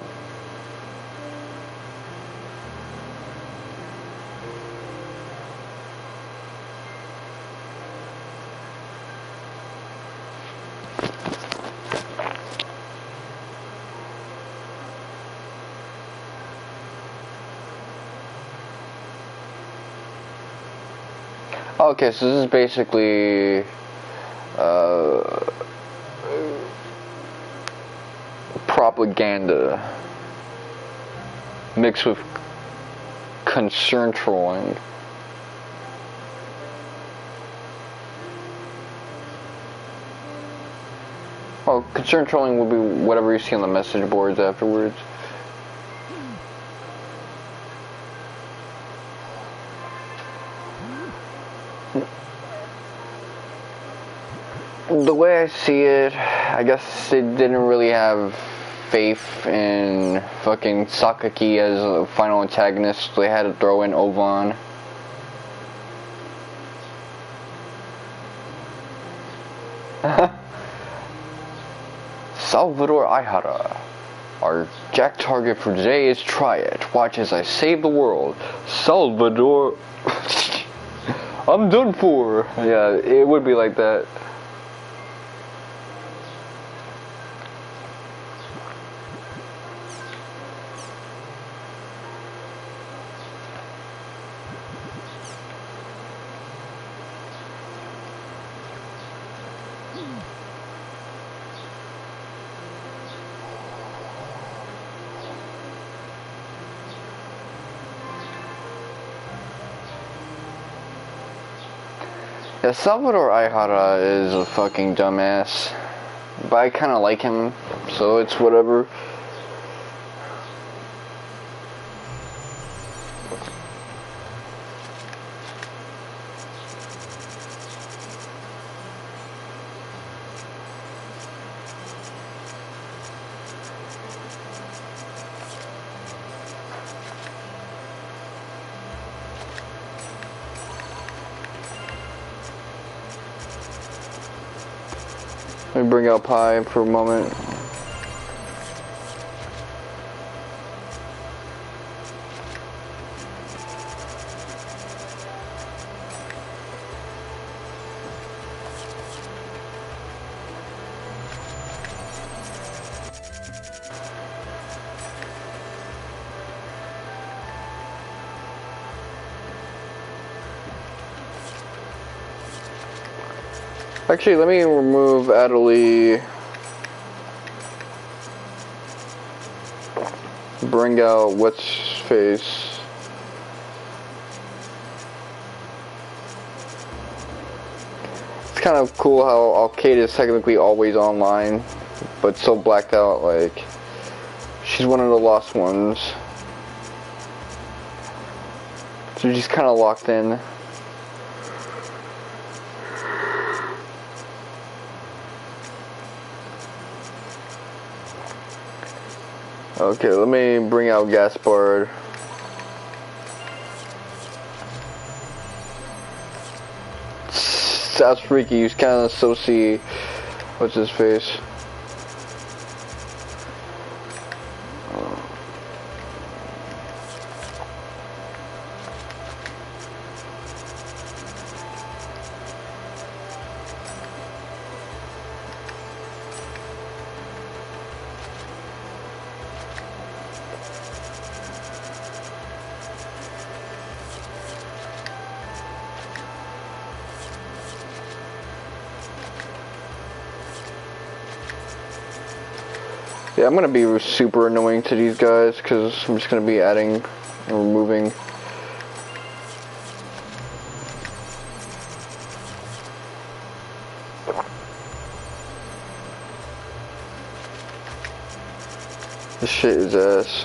Okay, so this is basically propaganda mixed with concern trolling. Oh, concern trolling would be whatever you see on the message boards afterwards. The way I see it, I guess they didn't really have faith in fucking Sakaki as a final antagonist, so they had to throw in Ovan. Salvador Aihara. Our jack target for today is try it. Watch as I save the world. Salvador. I'm done for. Yeah, it would be like that. Yeah, Salvador Aihara is a fucking dumbass, but I kind of like him, so it's whatever. Let me bring out Pi for a moment. Actually, let me remove Adelie. Bring out what's face. It's kind of cool how Arcade is technically always online, but so blacked out, like she's one of the lost ones. So she's kind of locked in. Okay, let me bring out Gaspard. That's freaky. He's kind of associate. What's his face? Yeah, I'm gonna be super annoying to these guys because I'm just gonna be adding and removing. This shit is ass.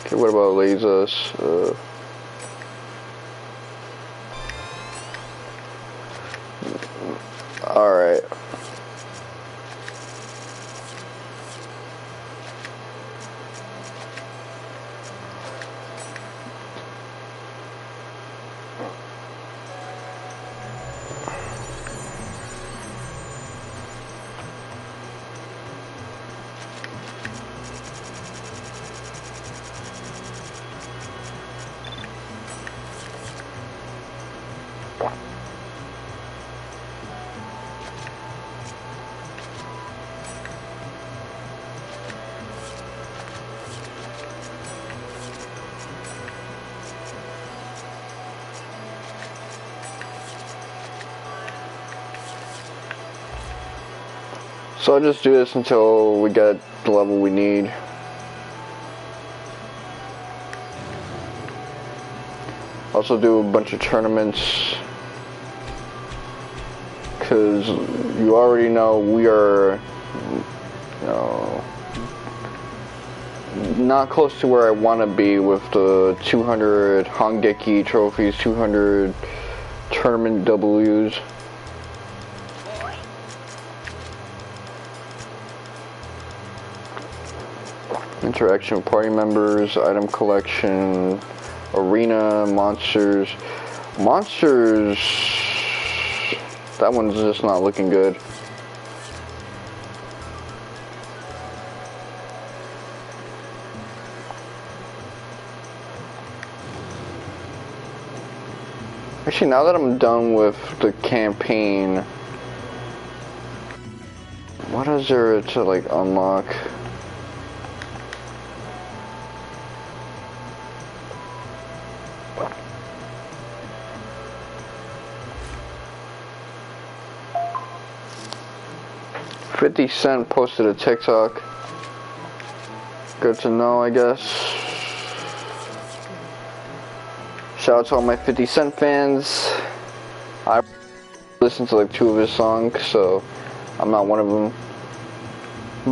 Okay, what about lasers? Alright. So I'll just do this until we get the level we need. Also do a bunch of tournaments, because you already know we are, you know, not close to where I want to be with the 200 Hangeki trophies, 200 tournament Ws. Interaction with party members, item collection, arena, monsters. Monsters, that one's just not looking good. Actually, now that I'm done with the campaign, what is there to like unlock? $50 posted a TikTok. Good to know, I guess. Shout out to all my 50 Cent fans. I listened to like 2 of his songs, so I'm not one of them.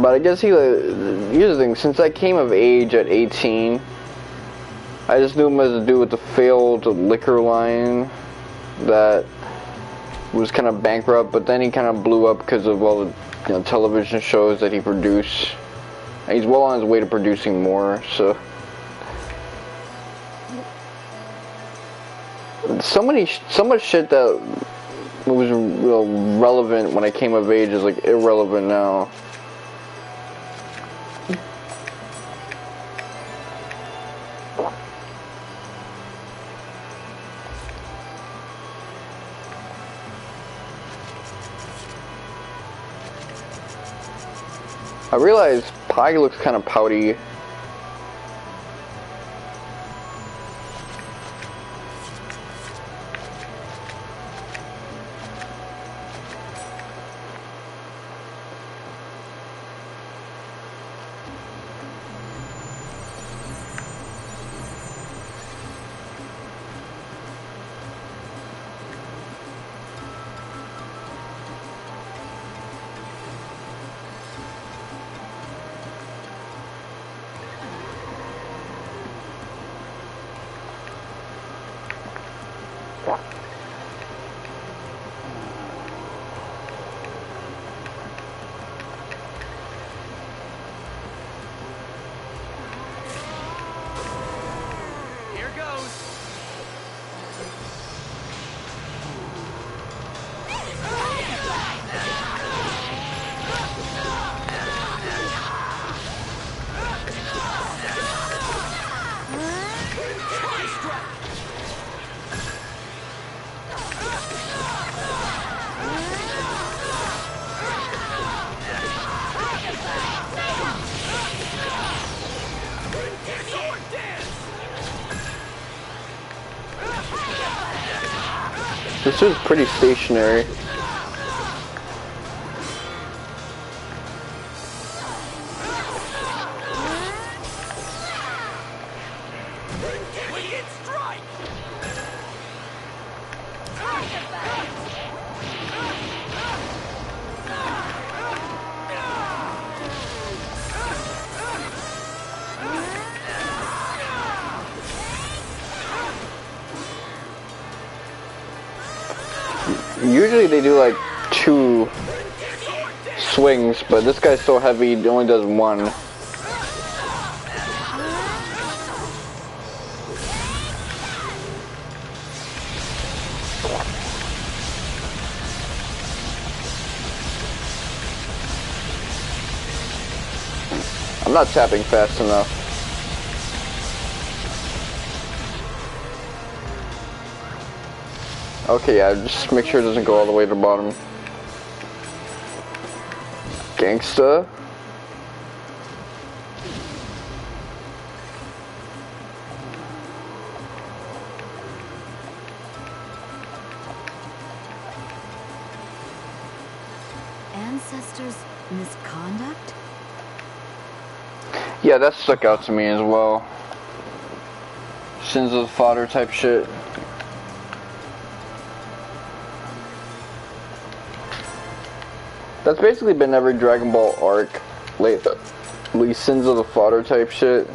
But I guess here's the thing, since I came of age at 18, I just knew him as a dude with the failed liquor line that was kind of bankrupt, but then he kind of blew up because of all the television shows that he produced. And he's well on his way to producing more, so. So much shit that was real relevant when I came of age is like irrelevant now. I realize Pi looks kind of pouty. This is pretty stationary. Usually they do like 2 swings, but this guy's so heavy he only does 1. I'm not tapping fast enough. Okay, yeah, just make sure it doesn't go all the way to the bottom. Gangsta. ancestors' misconduct? Yeah, that stuck out to me as well. Sins of the father type shit. That's basically been every Dragon Ball arc lately. Sins of the father type shit.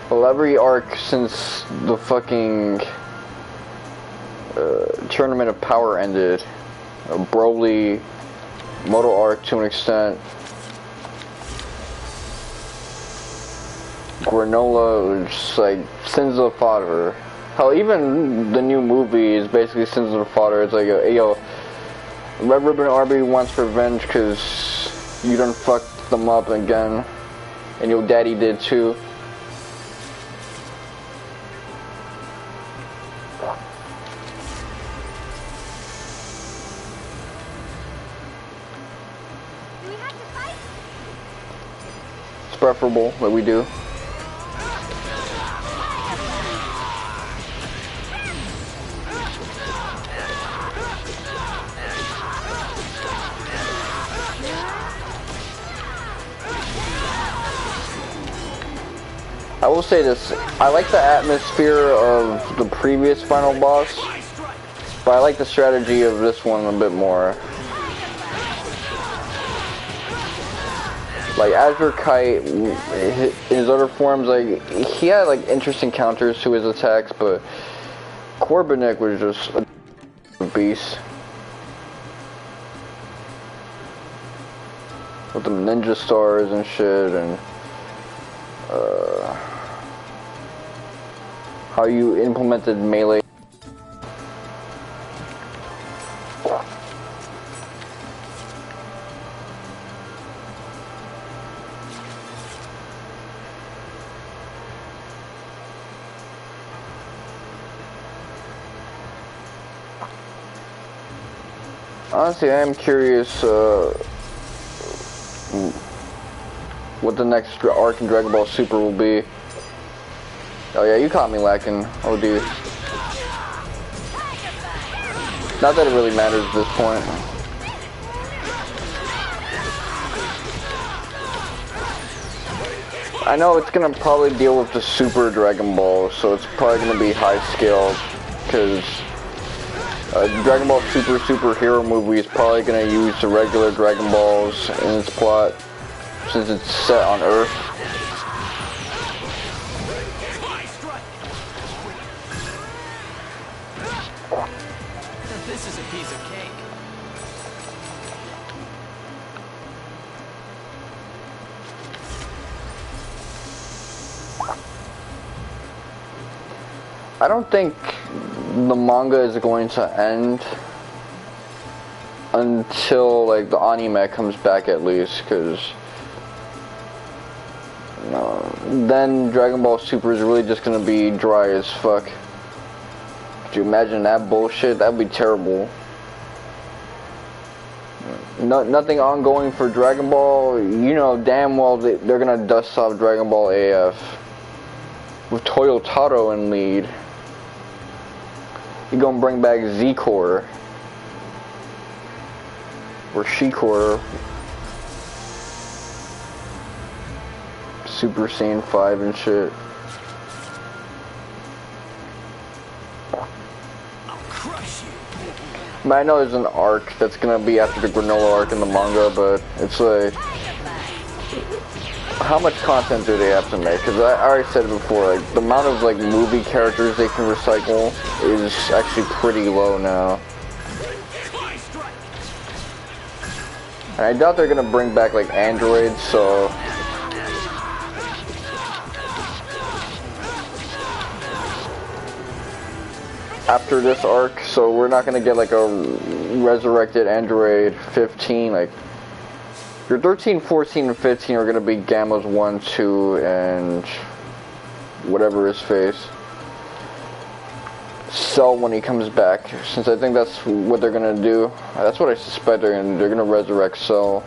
Well, every arc since the fucking Tournament of Power ended, Broly, Moto arc to an extent, Granola, just like Sins of the Father. Hell, even the new movie is basically Sins of the Father. It's like, yo, Red Ribbon Army wants revenge because you done fucked them up again, and your daddy did too. Preferable that we do. I will say this, I like the atmosphere of the previous final boss, but I like the strategy of this one a bit more. Like Azure Kite, his other forms, like he had like interesting counters to his attacks, but Korbanik was just a beast with the ninja stars and shit, and how you implemented melee. Honestly, I am curious what the next arc in Dragon Ball Super will be. Oh yeah, you caught me lacking. Oh dude. Not that it really matters at this point. I know it's gonna probably deal with the Super Dragon Ball, so it's probably gonna be high scale, because Dragon Ball Super superhero movie is probably going to use the regular Dragon Balls in its plot, since it's set on Earth. This is a piece of cake. I don't think the manga is going to end until like the anime comes back, at least, because then Dragon Ball Super is really just going to be dry as fuck. Could you imagine that bullshit? That'd be terrible. Nothing ongoing for Dragon Ball. You know damn well they're going to dust off Dragon Ball AF with Toyotaro in lead. You're gonna bring back Z-Core or She-Core, Super Saiyan 5 and shit. I'll crush you. But I know there's an arc that's gonna be after the Granola arc in the manga, but it's like, how much content do they have to make? Because I already said it before, like the amount of like movie characters they can recycle is actually pretty low now. And I doubt they're gonna bring back like androids, so after this arc, so we're not gonna get like a resurrected android 15. Like your 13, 14, and 15 are gonna be Gamma's 1, 2, and whatever his face. Cell when he comes back, since I think that's what they're gonna do. That's what I suspect they're gonna resurrect Cell.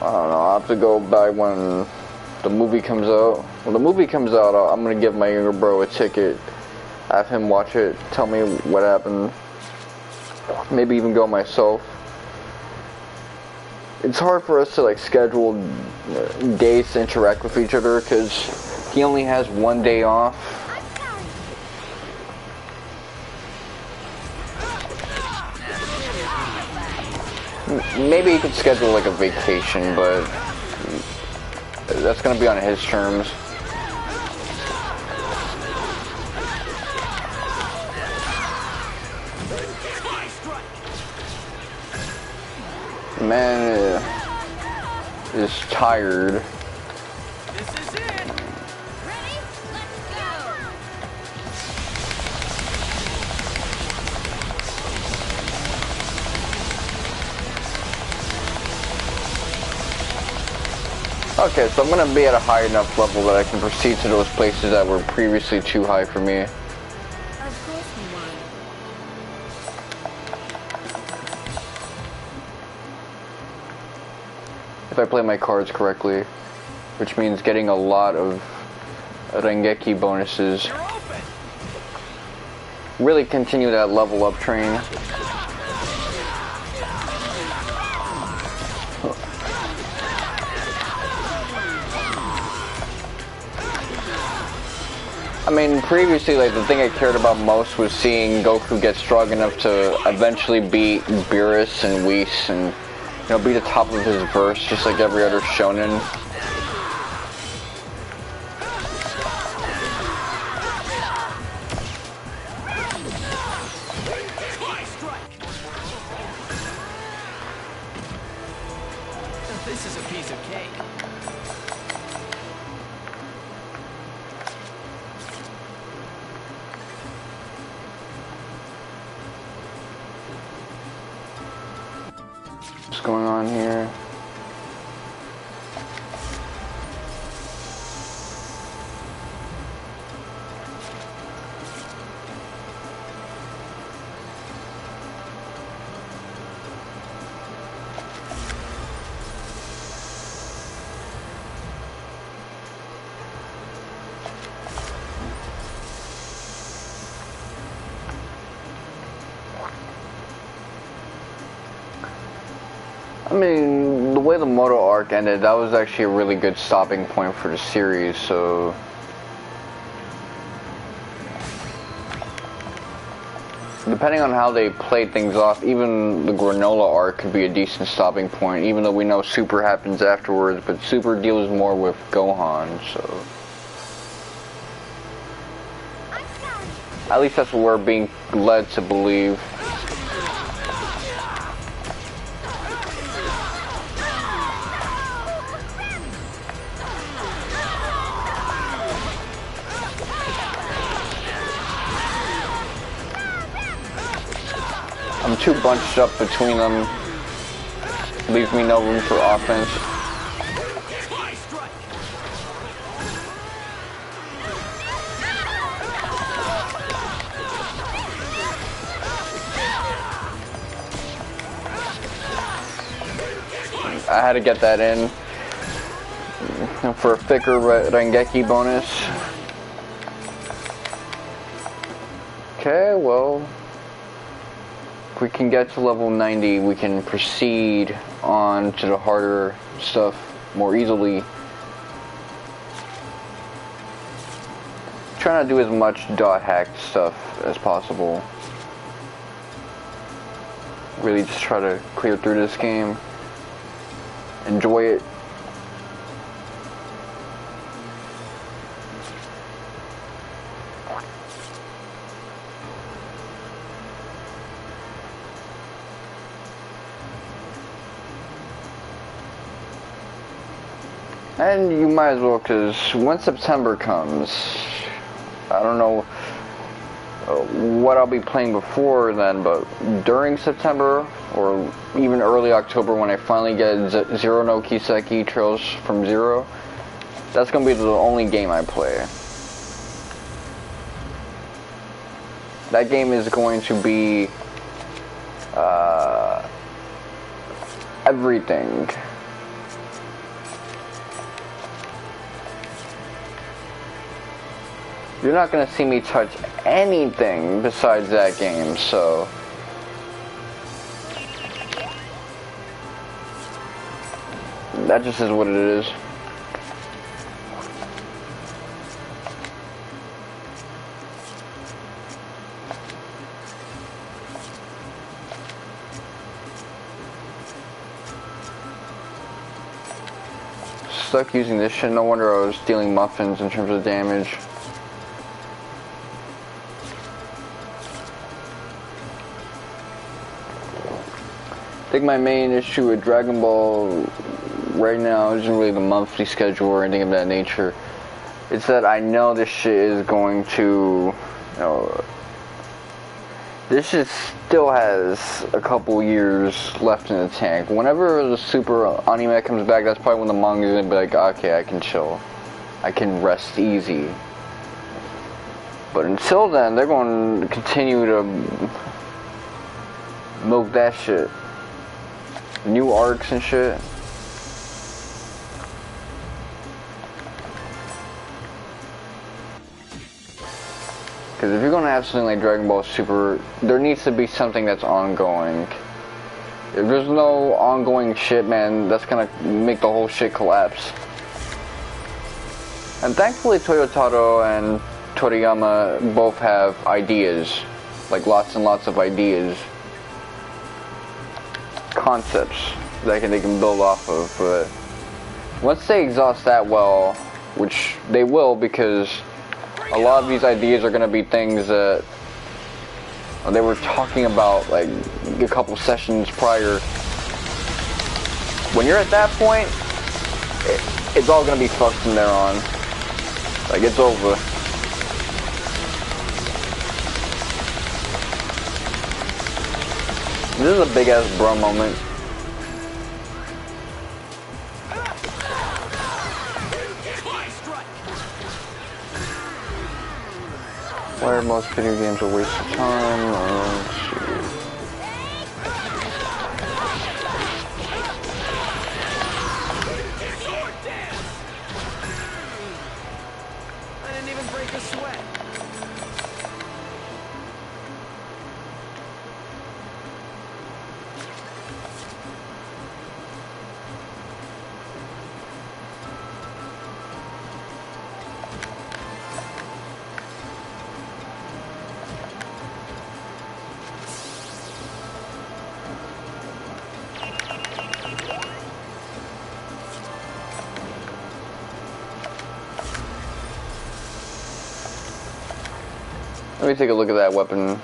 I don't know, I'll have to go back when the movie comes out. When the movie comes out, I'm gonna give my younger bro a ticket, have him watch it, tell me what happened, maybe even go myself. It's hard for us to like schedule days to interact with each other because he only has one day off. Maybe he could schedule like a vacation, but that's gonna be on his terms. Man is tired. This is it. Ready? Let's go! Okay, so I'm gonna be at a high enough level that I can proceed to those places that were previously too high for me. Of course we won. If I play my cards correctly, which means getting a lot of Rengeki bonuses. Really continue that level up train. I mean, previously, like, the thing I cared about most was seeing Goku get strong enough to eventually beat Beerus and Whis and, you know, be the top of his verse, just like every other shonen. This is a piece of cake. What's going on here? I mean, the way the Moto arc ended, that was actually a really good stopping point for the series, so... Depending on how they played things off, even the Granola arc could be a decent stopping point, even though we know Super happens afterwards, but Super deals more with Gohan, so... At least that's what we're being led to believe. I'm too bunched up between them. Leaves me no room for offense. I had to get that in for a thicker Rengeki bonus. Okay, well, if we can get to level 90, we can proceed on to the harder stuff more easily. Trying to do as much dot hack stuff as possible. Really just try to clear through this game. Enjoy it. And you might as well, because when September comes, I don't know what I'll be playing before then, but during September or even early October when I finally get Zero no Kiseki Trails from Zero, that's going to be the only game I play. That game is going to be everything you're not gonna see me touch anything besides that game, so that just is what it is. Stuck using this shit. No wonder I was stealing muffins in terms of damage. I think my main issue with Dragon Ball right now isn't really the monthly schedule or anything of that nature. It's that I know this shit is going to, you know, this shit still has a couple years left in the tank. Whenever the Super anime comes back, that's probably when the manga is gonna be like, okay, I can chill. I can rest easy. But until then, they're going to continue to milk that shit. New arcs and shit. Because if you're going to have something like Dragon Ball Super, there needs to be something that's ongoing. If there's no ongoing shit, man, that's going to make the whole shit collapse. And thankfully Toyotaro and Toriyama both have ideas. Like lots and lots of ideas. Concepts that they can build off of. But once they exhaust that well, which they will, because a lot of these ideas are going to be things that they were talking about like a couple sessions prior. When you're at that point, it's all going to be fucked from there on. Like, it's over. This is a big ass bro moment. Why are most video games a waste of time? Oh, shit. I didn't even break a sweat. Let me take a look at that weapon.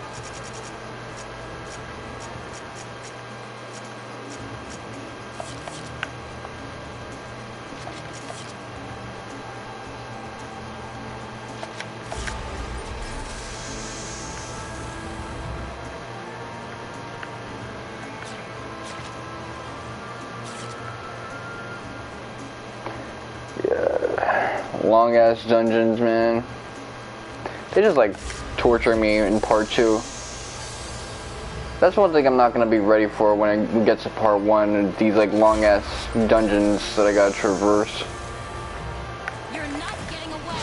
Yeah, long ass dungeons, man. They just like torture me in part 2. That's one thing I'm not gonna be ready for when I get to part 1. These like long ass dungeons that I gotta traverse. You're not getting away.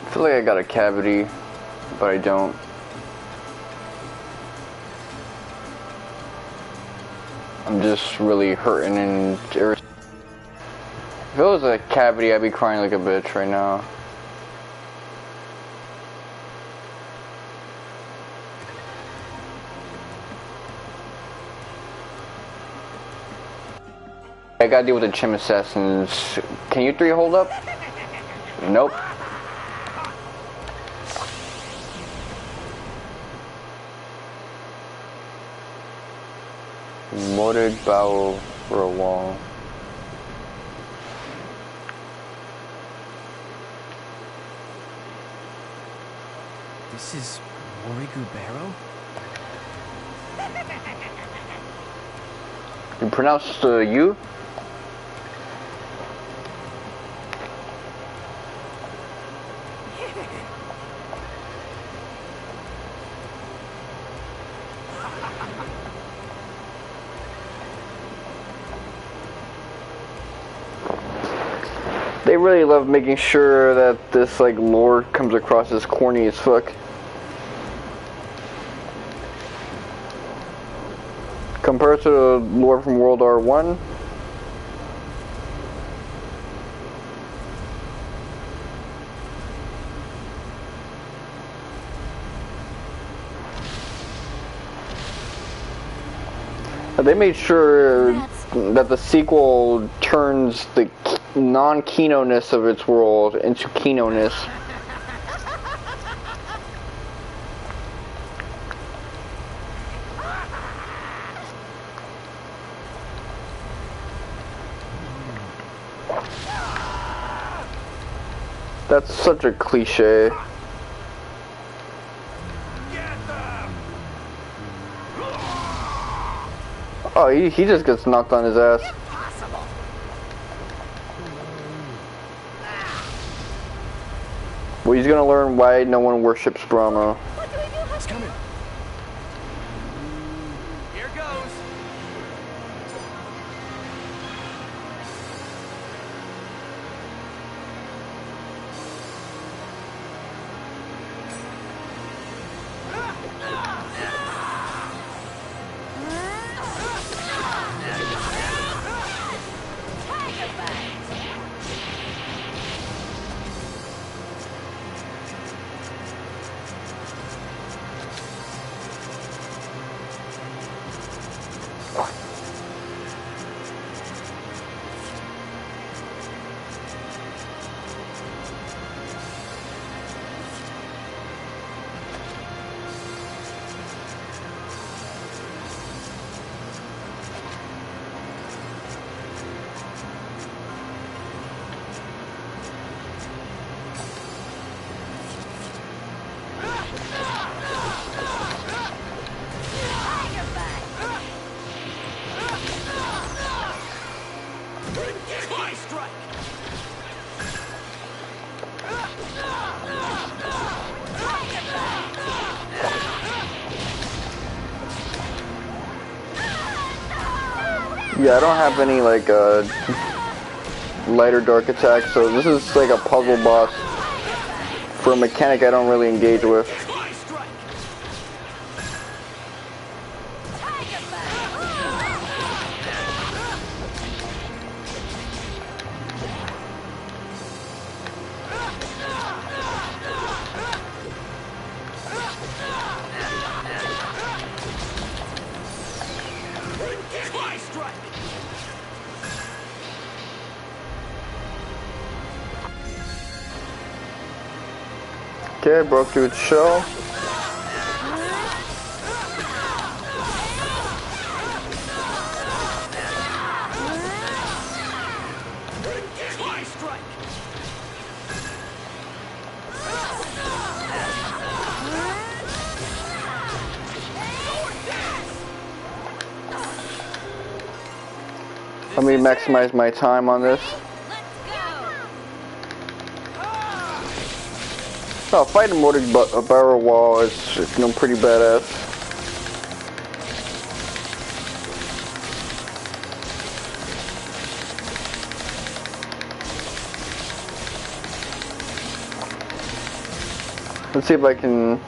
I feel like I got a cavity, but I don't. I'm just really hurting and irritated. If it was a cavity, I'd be crying like a bitch right now. I gotta deal with the Chim Assassins. Can you three hold up? Nope. Mortared bow for a wall. This is Warigu Barrow? You pronounce the U? They really love making sure that this like lore comes across as corny as fuck. Compared to the lore from World War I. They made sure that the sequel turns the non-Kino-ness of its world into Kino-ness. That's such a cliche. Oh, he just gets knocked on his ass. Well, he's gonna learn why no one worships Brahma. He's coming. Here goes. Yeah, I don't have any like light or dark attacks, so this is like a puzzle boss for a mechanic I don't really engage with. Okay, broke through its shell. Let me maximize my time on this. Oh, fighting a mortared barrel wall is, you know, pretty badass. Let's see if I can.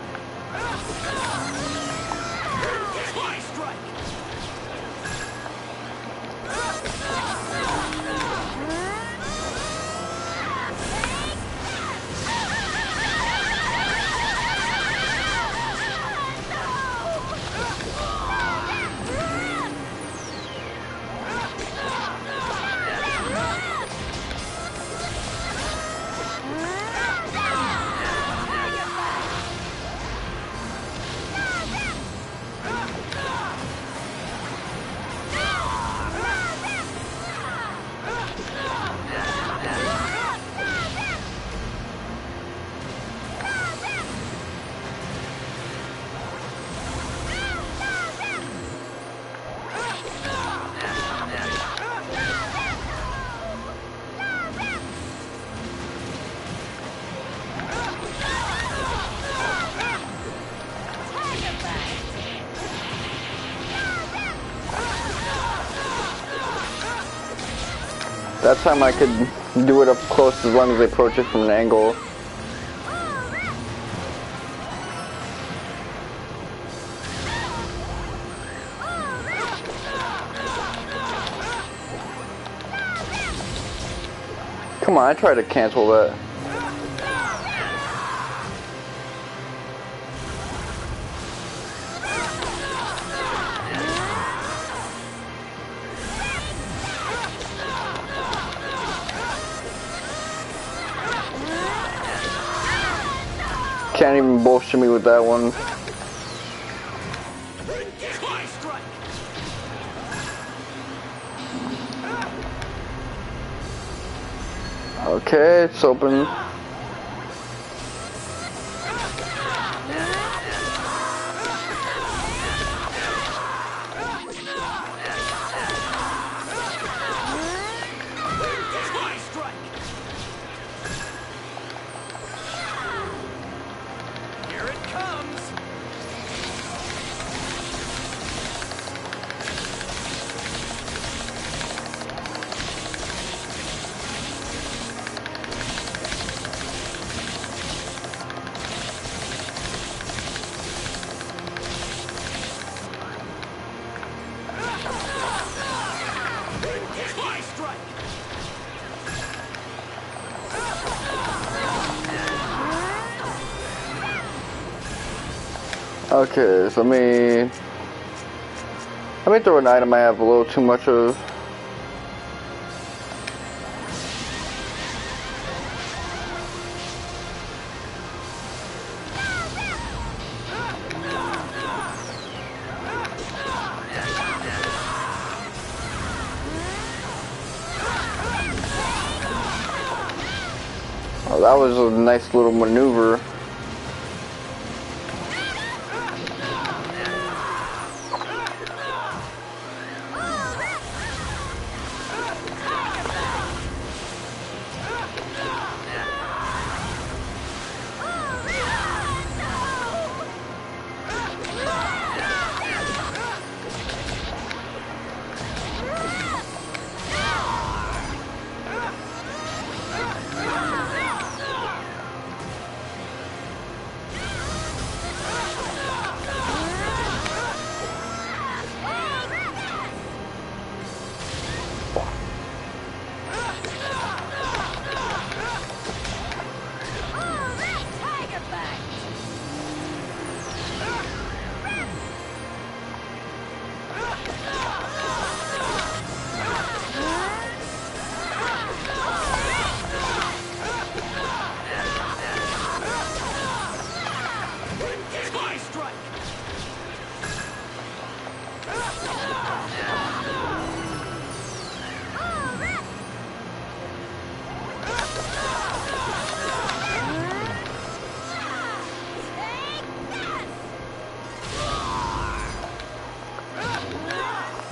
That time I could do it up close as long as I approach it from an angle. Come on, I tried to cancel that. Can't even bullshit me with that one. Okay, it's open. Okay, so let me throw an item I have a little too much of. Oh, that was a nice little maneuver.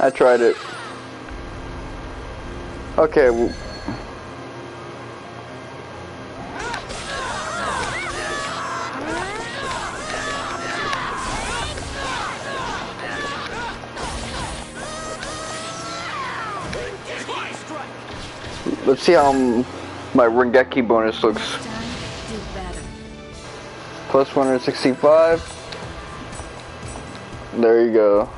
I tried it. Okay. Let's see how my Rengeki bonus looks. Plus 165. There you go.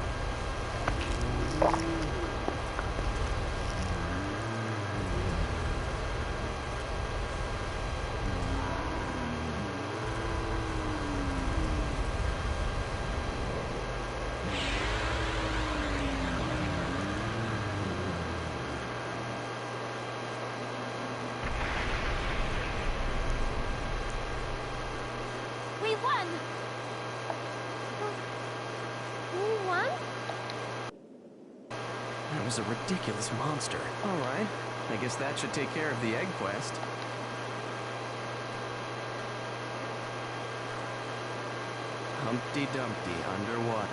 That was a ridiculous monster. Alright, I guess that should take care of the egg quest. Humpty Dumpty underwater.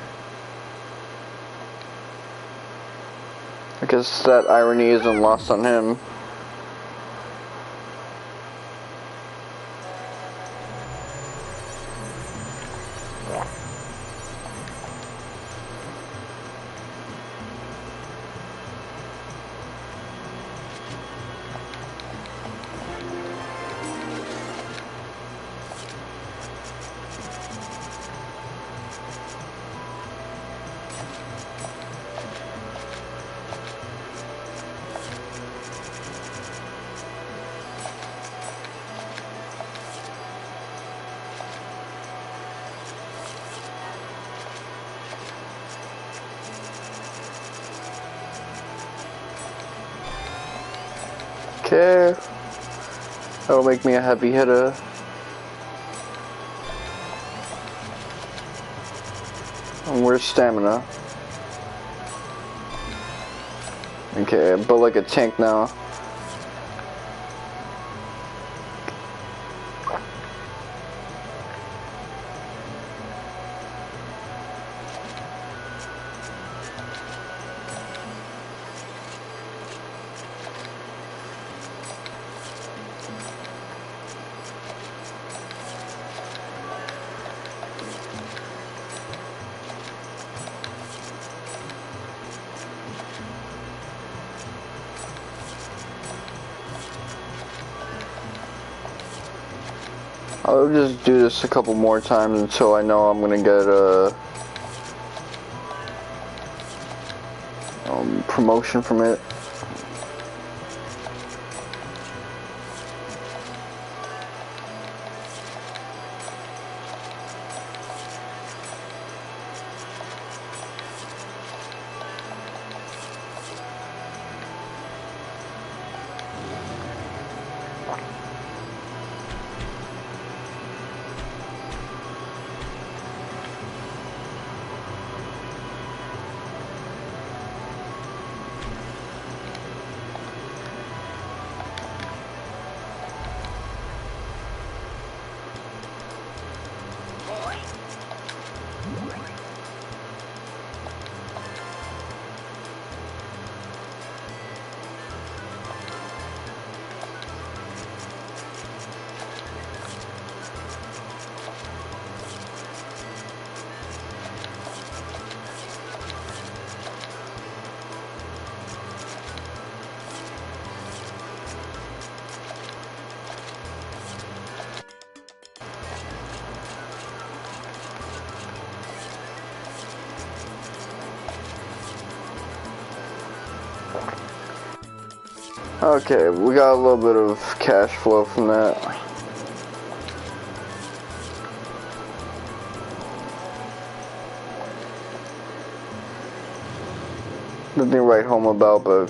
I guess that irony isn't lost on him. Okay. That'll make me a heavy hitter. And where's stamina? Okay, but like a tank now. I'll just do this a couple more times until I know I'm gonna get a promotion from it. Okay, we got a little bit of cash flow from that. Nothing to write home about, but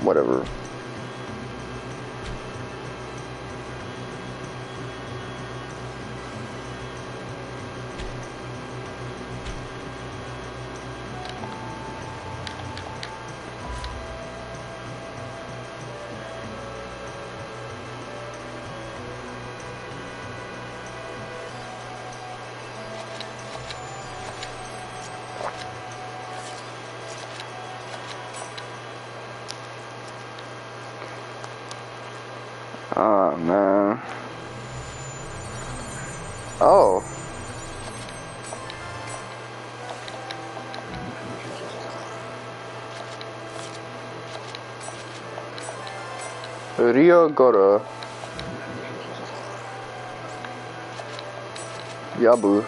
whatever. Oh man. Oh. Recode. Yabu.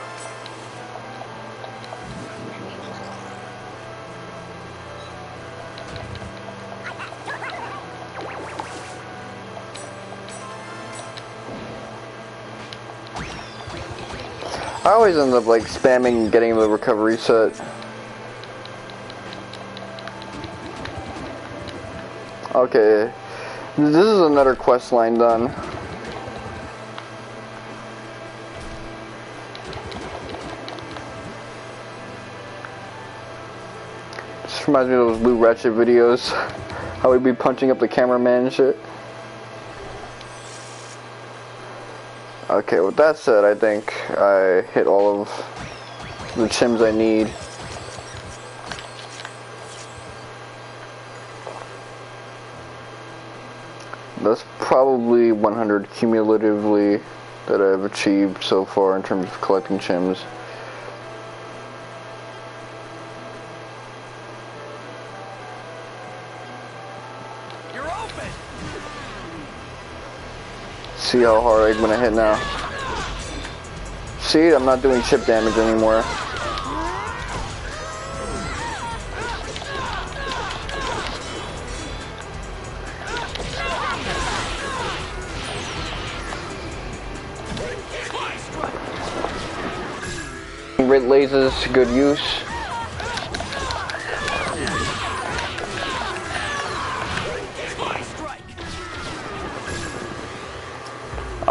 I always end up like spamming getting the recovery set. Okay, this is another quest line done. This reminds me of those Blue Ratchet videos. How we'd be punching up the cameraman and shit. Okay, with that said, I think I hit all of the chims I need. That's probably 100 cumulatively that I've achieved so far in terms of collecting chims. You're open. See how hard I'm gonna hit now. See, I'm not doing chip damage anymore. Red lasers, good use.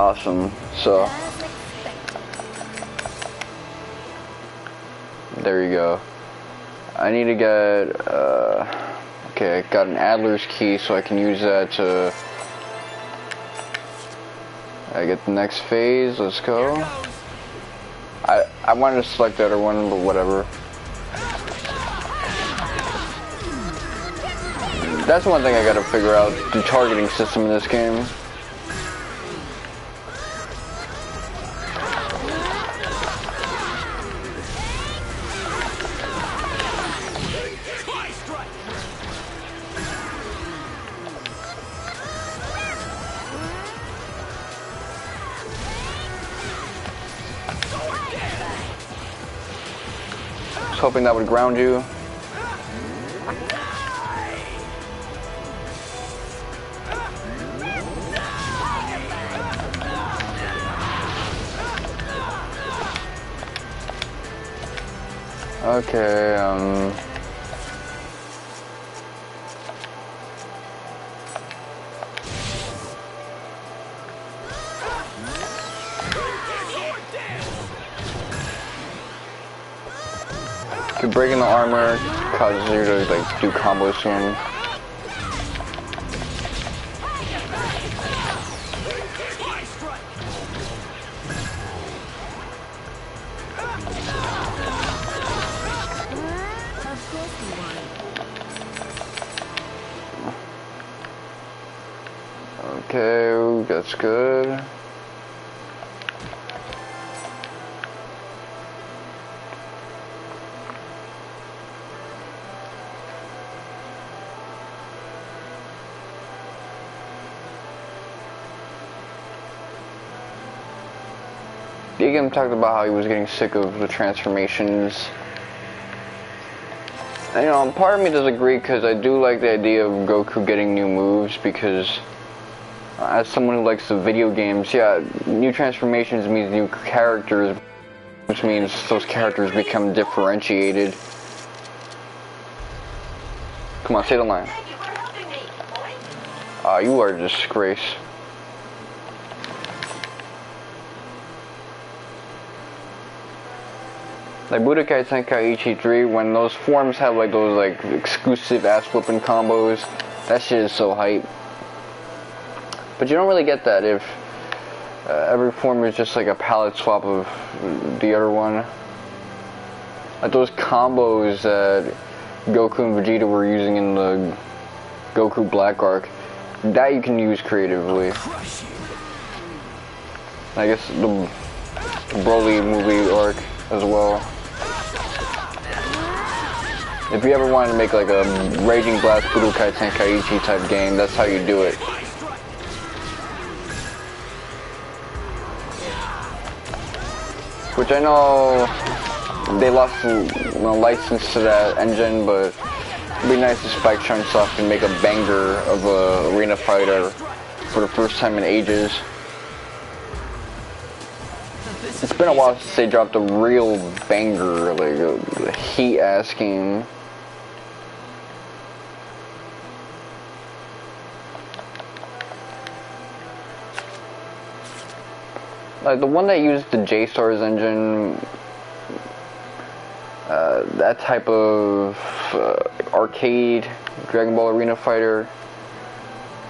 Awesome. So there you go. I need to get okay, I got an Adler's key, so I can use that to get the next phase. Let's go. I wanted to select the other one, but whatever. That's one thing I gotta figure out, the targeting system in this game. Hoping that would ground you. Okay, breaking the armor causes you to like do combos soon. Okay, that's good. Negan talked about how he was getting sick of the transformations. And, you know, part of me does agree, because I do like the idea of Goku getting new moves, because as someone who likes the video games, yeah, new transformations means new characters, which means those characters become differentiated. Come on, say the line. You are a disgrace. Like Budokai Tenkaichi 3, when those forms have like those like exclusive ass whooping combos, that shit is so hype. But you don't really get that if every form is just like a palette swap of the other one. Like those combos that Goku and Vegeta were using in the Goku Black Arc, that you can use creatively. I guess the Broly movie arc as well. If you ever wanted to make like a Raging Blast Budokai Tenkaichi type game, that's how you do it. Which I know they lost the license to that engine, but it'd be nice if Spike Chunsoft can make a banger of a arena fighter for the first time in ages. It's been a while since they dropped a real banger, like a heat-ass game. Like the one that used the J-Stars engine, that type of arcade Dragon Ball Arena Fighter.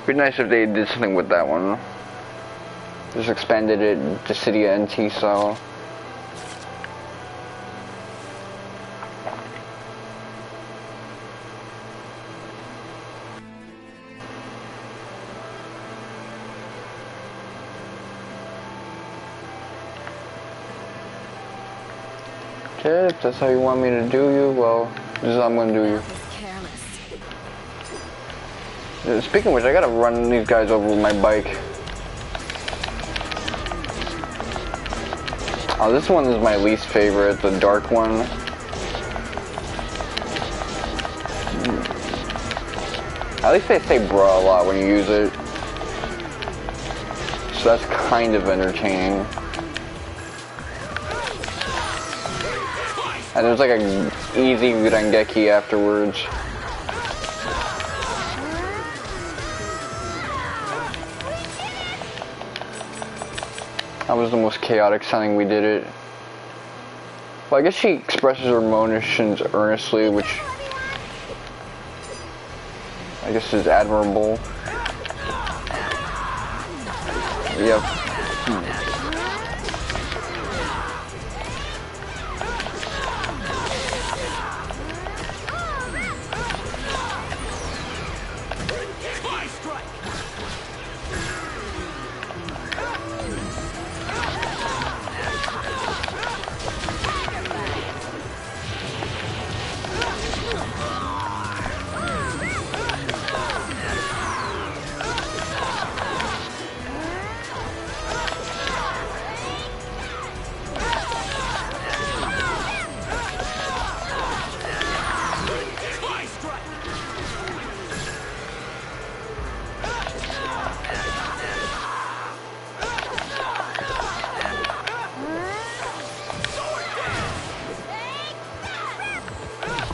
It'd be nice if they did something with that one. Just expanded it to Cydia NT style. Okay, if that's how you want me to do you, well, this is how I'm gonna do you. Speaking of which, I gotta run these guys over with my bike. Oh, this one is my least favorite, the dark one. At least they say bruh a lot when you use it. So that's kind of entertaining. And there's like a easy Rengeki afterwards. That was the most chaotic sounding we did it. Well, I guess she expresses her emotions earnestly, which I guess is admirable. Yep.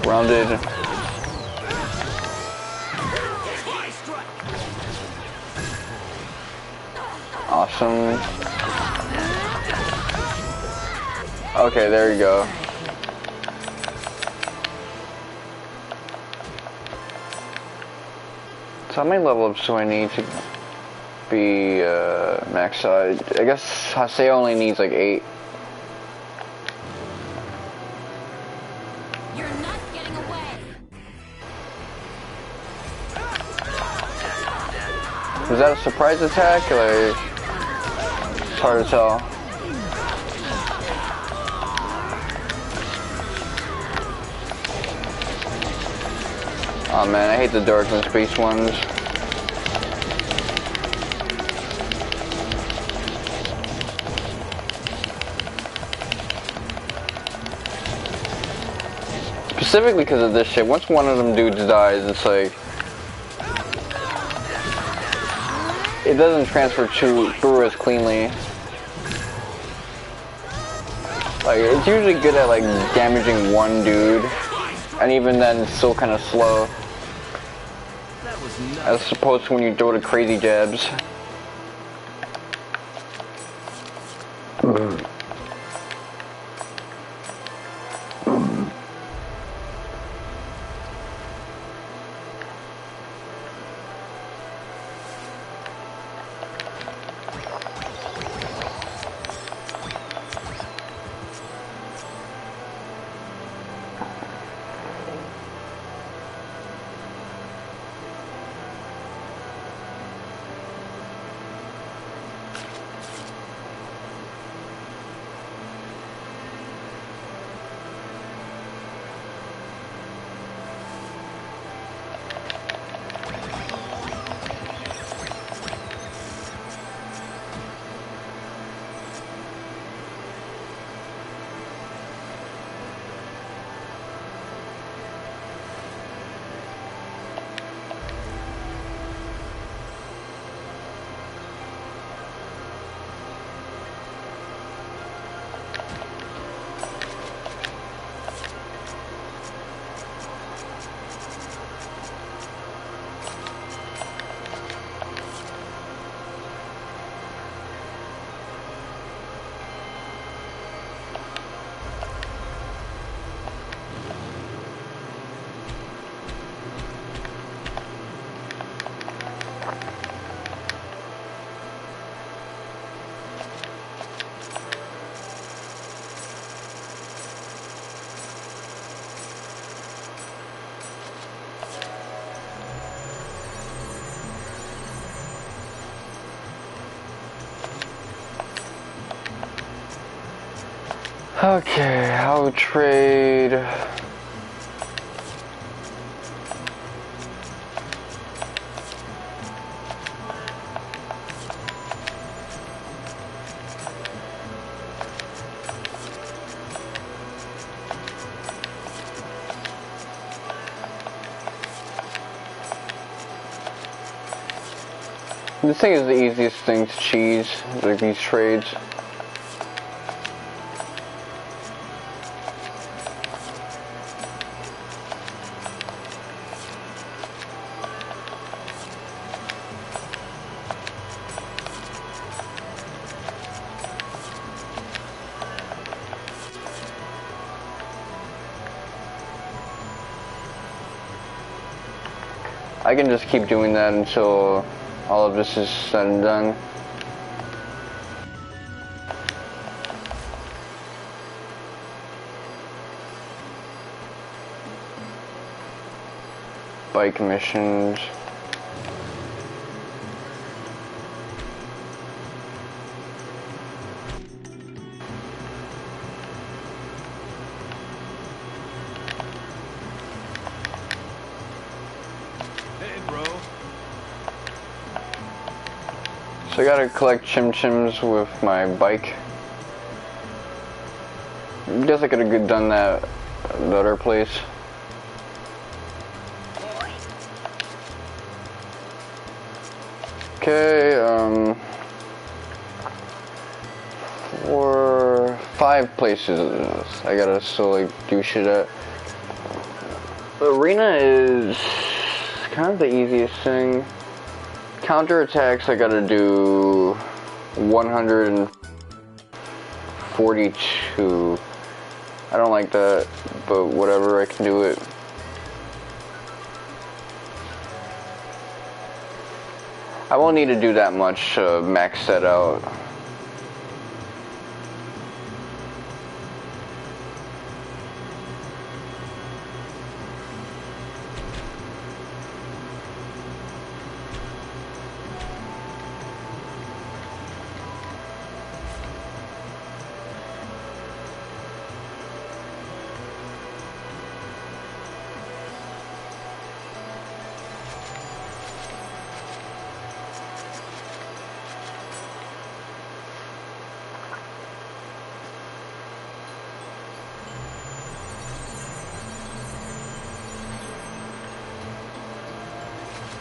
Grounded. Awesome. Okay, there you go. So how many level ups do I need to be max out? I guess Haseo only needs like 8. You're not getting away. Was that a surprise attack? Like, it's hard to tell. Oh man, I hate the dark and space ones. Specifically because of this shit. Once one of them dudes dies, it's like it doesn't transfer through as cleanly. Like, it's usually good at like damaging one dude, and even then it's still kind of slow. As opposed to when you throw the crazy jabs. Okay, I'll trade. This thing is the easiest thing to cheese, like these trades. I can just keep doing that until all of this is said and done. Bike missions. So I gotta collect Chim Chims with my bike. Guess I could have done that at the other place. Okay, 5 places I gotta still like do shit at. The arena is kind of the easiest thing. Counter attacks I gotta do 142. I don't like that, but whatever, I can do it. I won't need to do that much to max that out.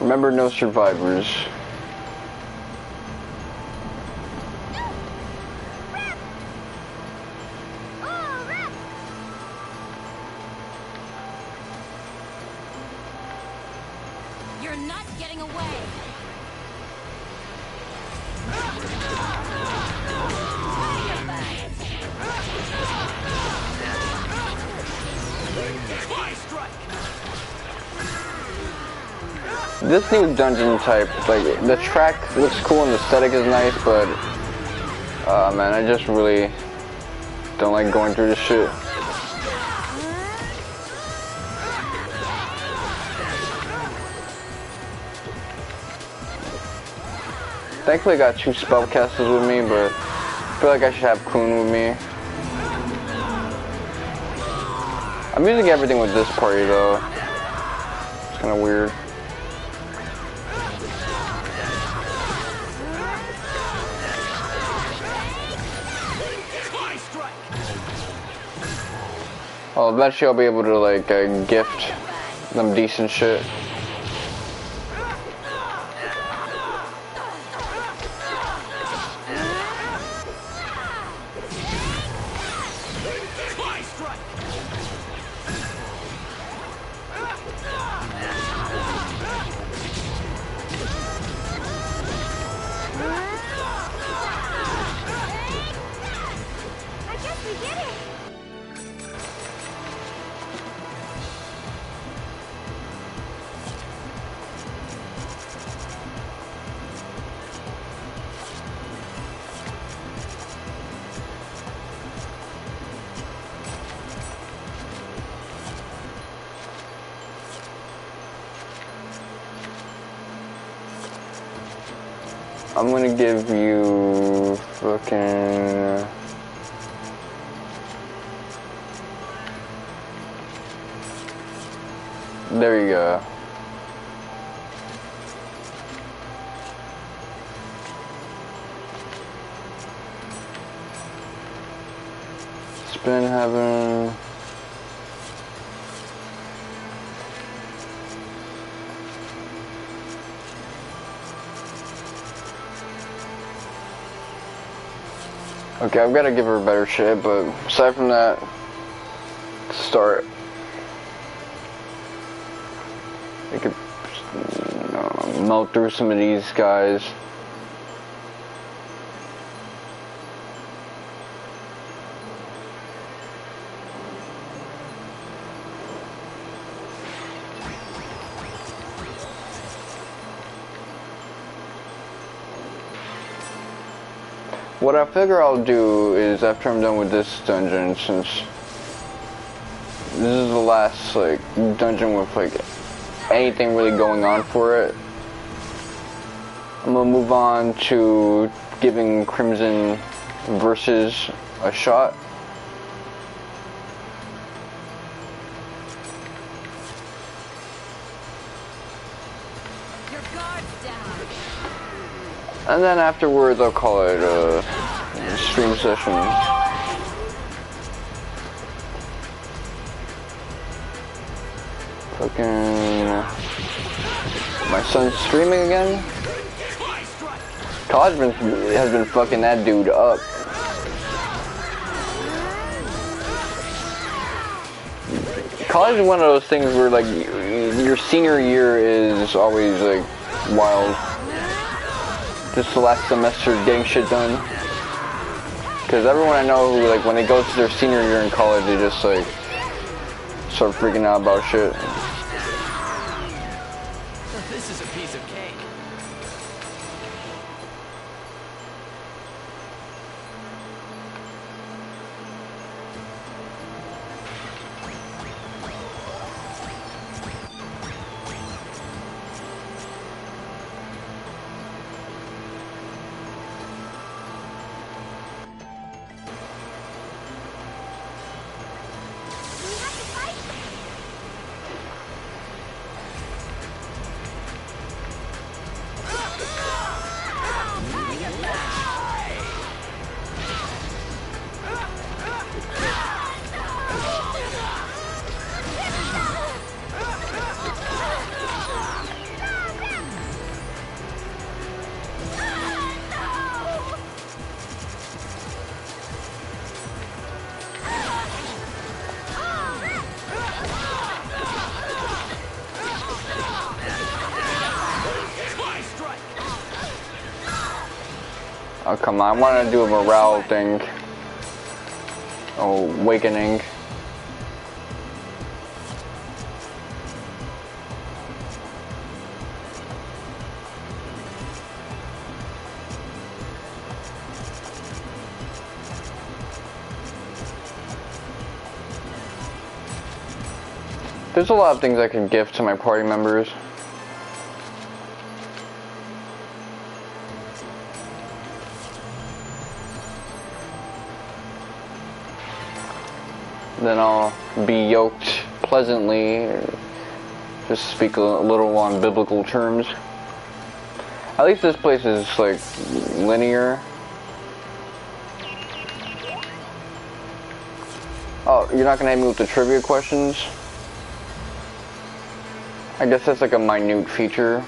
Remember, no survivors. You're not getting away. This new dungeon type, like, the track looks cool and the aesthetic is nice, but man, I just really don't like going through this shit. Thankfully I got 2 spellcasters with me, but I feel like I should have Kun with me. I'm using everything with this party though. It's kinda weird. Well, eventually I'll be able to like gift them decent shit. I guess we did it. I'm gonna give you fucking... There you go. Spin Heaven. Okay, I've got to give her better shit, but aside from that, start. I could melt through some of these guys. What I figure I'll do is, after I'm done with this dungeon, since this is the last like dungeon with like anything really going on for it, I'm gonna move on to giving Crimson Versus a shot. Your guard's down. And then afterwards I'll call it a stream session. Fucking... My son's streaming again? College has been fucking that dude up. College is one of those things where like your senior year is always like wild. Just the last semester getting shit done. Because everyone I know who like when they go to their senior year in college, they just like start freaking out about shit. This is a piece of cake. Oh come on, I want to do a morale thing. Oh, awakening. There's a lot of things I could give to my party members. Then I'll be yoked pleasantly, just speak a little on biblical terms. At least this place is like linear. Oh, you're not gonna hit me with the trivia questions? I guess that's like a minute feature.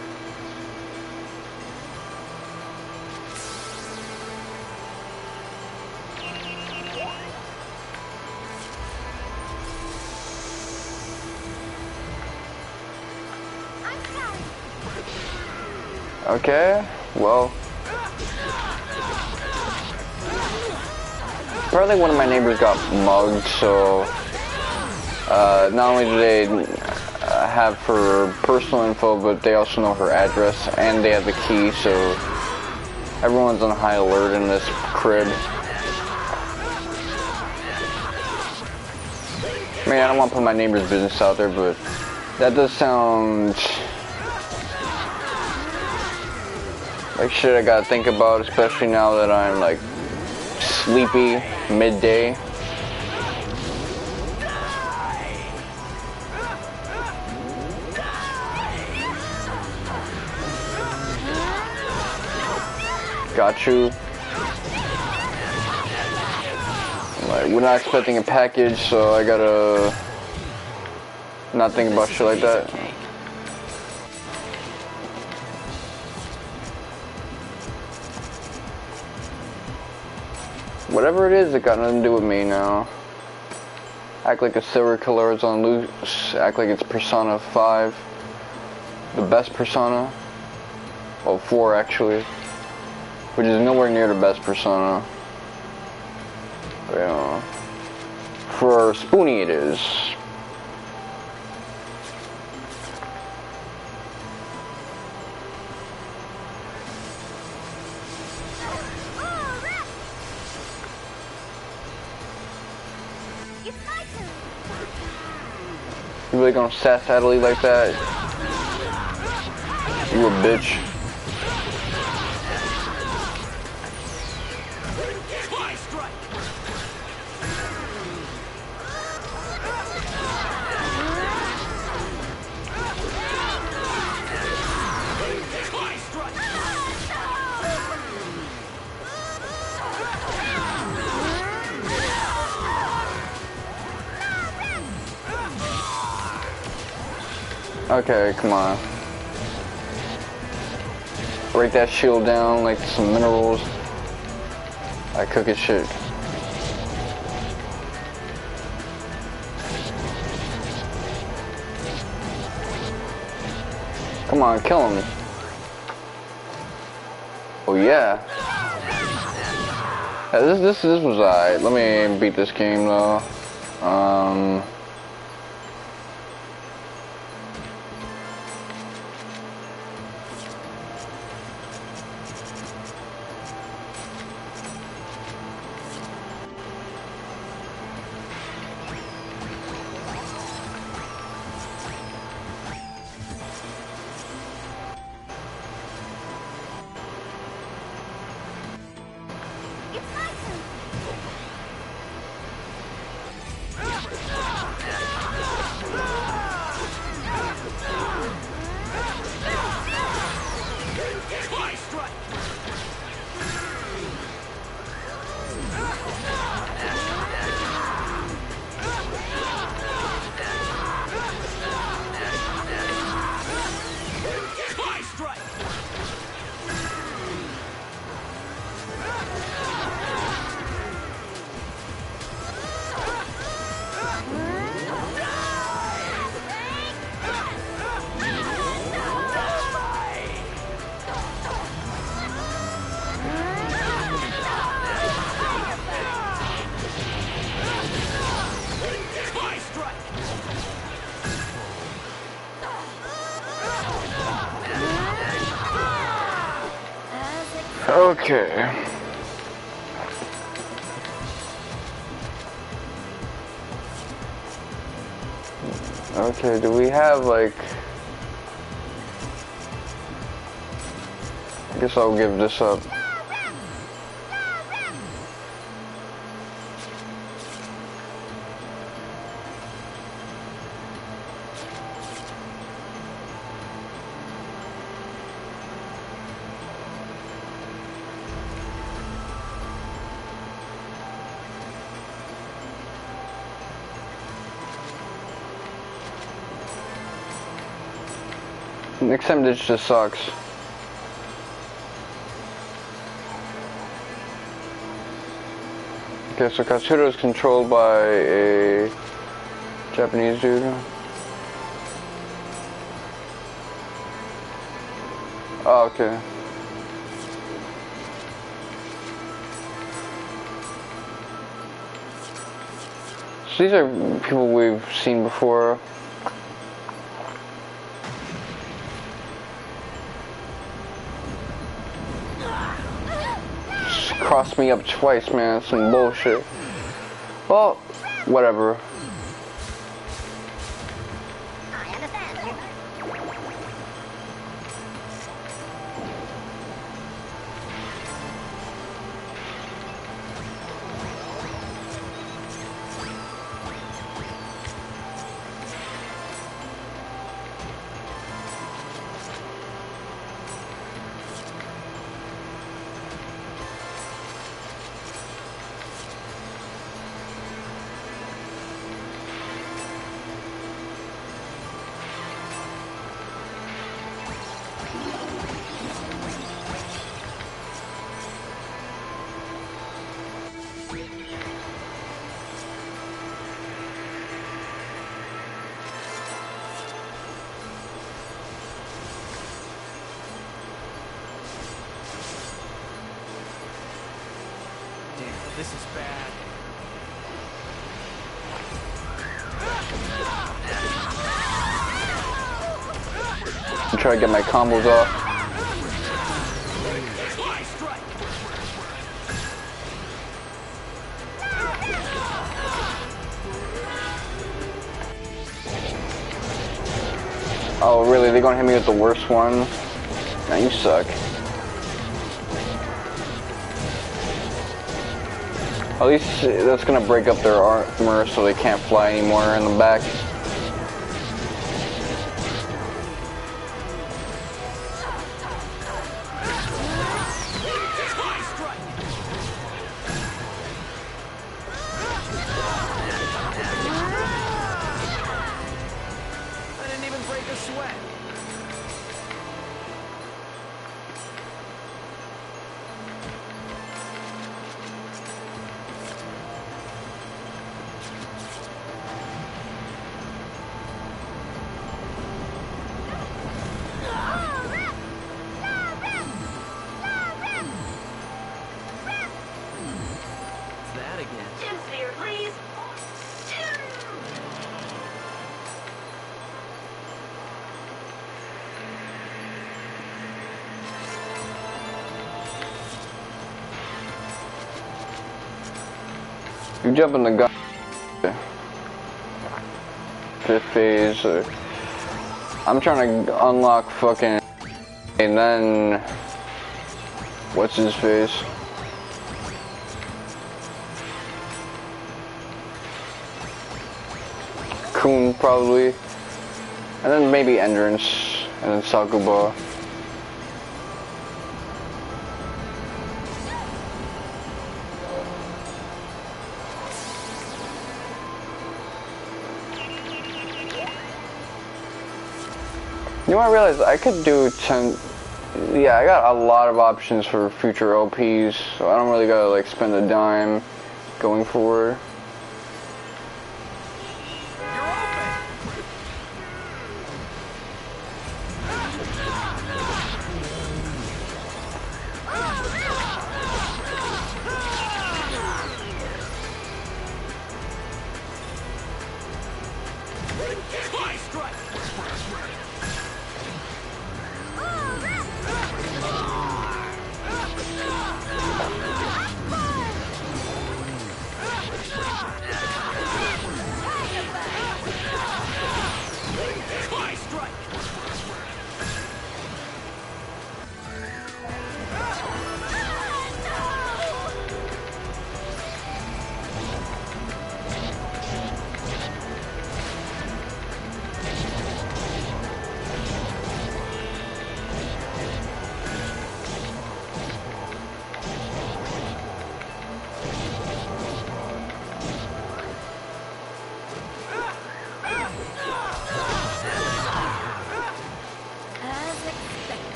Okay, well, apparently one of my neighbors got mugged, so not only do they have her personal info, but they also know her address, and they have the key, so everyone's on high alert in this crib. I mean, I don't want to put my neighbor's business out there, but that does sound like shit I gotta think about, especially now that I'm like sleepy midday. Got you. Like, we're not expecting a package, so I gotta not think about shit like that. Whatever it is, it got nothing to do with me now. Act like a serial killer is on loose. Act like it's Persona 5. The best Persona. Well, 4 actually. Which is nowhere near the best Persona. But, you know, for Spoonie it is. You really gonna sass Adelie like that? You a bitch. Okay, come on. Break that shield down like some minerals. I cook it shit. Come on, kill him. Oh yeah. This was alright. Let me beat this game though. Okay. Okay, do we have like... I guess I'll give this up. Next time this just sucks. Okay, so Katsudo is controlled by a Japanese dude. Oh, okay. So these are people we've seen before. Crossed me up twice, man. That's some bullshit. Well, whatever. This is bad. I'm trying to get my combos off. Oh, really? They're gonna hit me with the worst one? Now you suck. At least that's gonna break up their armor so they can't fly anymore in the back. I didn't even break a sweat. That again. Sincere, please. You jump in the gun. Fifth phase. I'm trying to unlock fucking. And then. What's his face? Kun, probably. And then maybe Endurance. And then Sakuba. You know what I realized? I could do 10... Yeah, I got a lot of options for future LPs, so I don't really gotta like spend a dime going forward.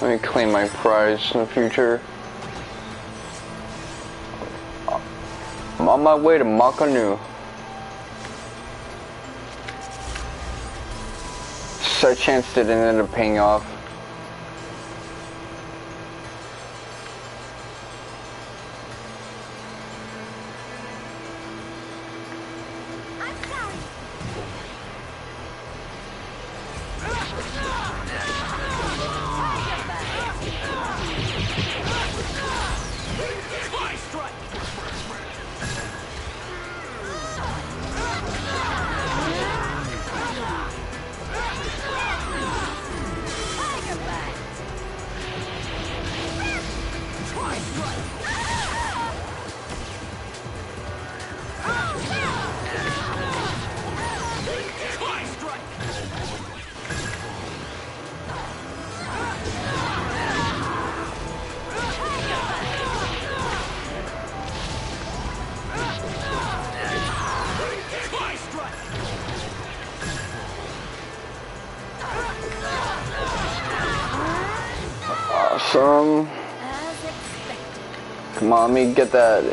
Let me claim my prize in the future. I'm on my way to Makanu. Such a chance that it ended up paying off. Awesome. Come on, let me get that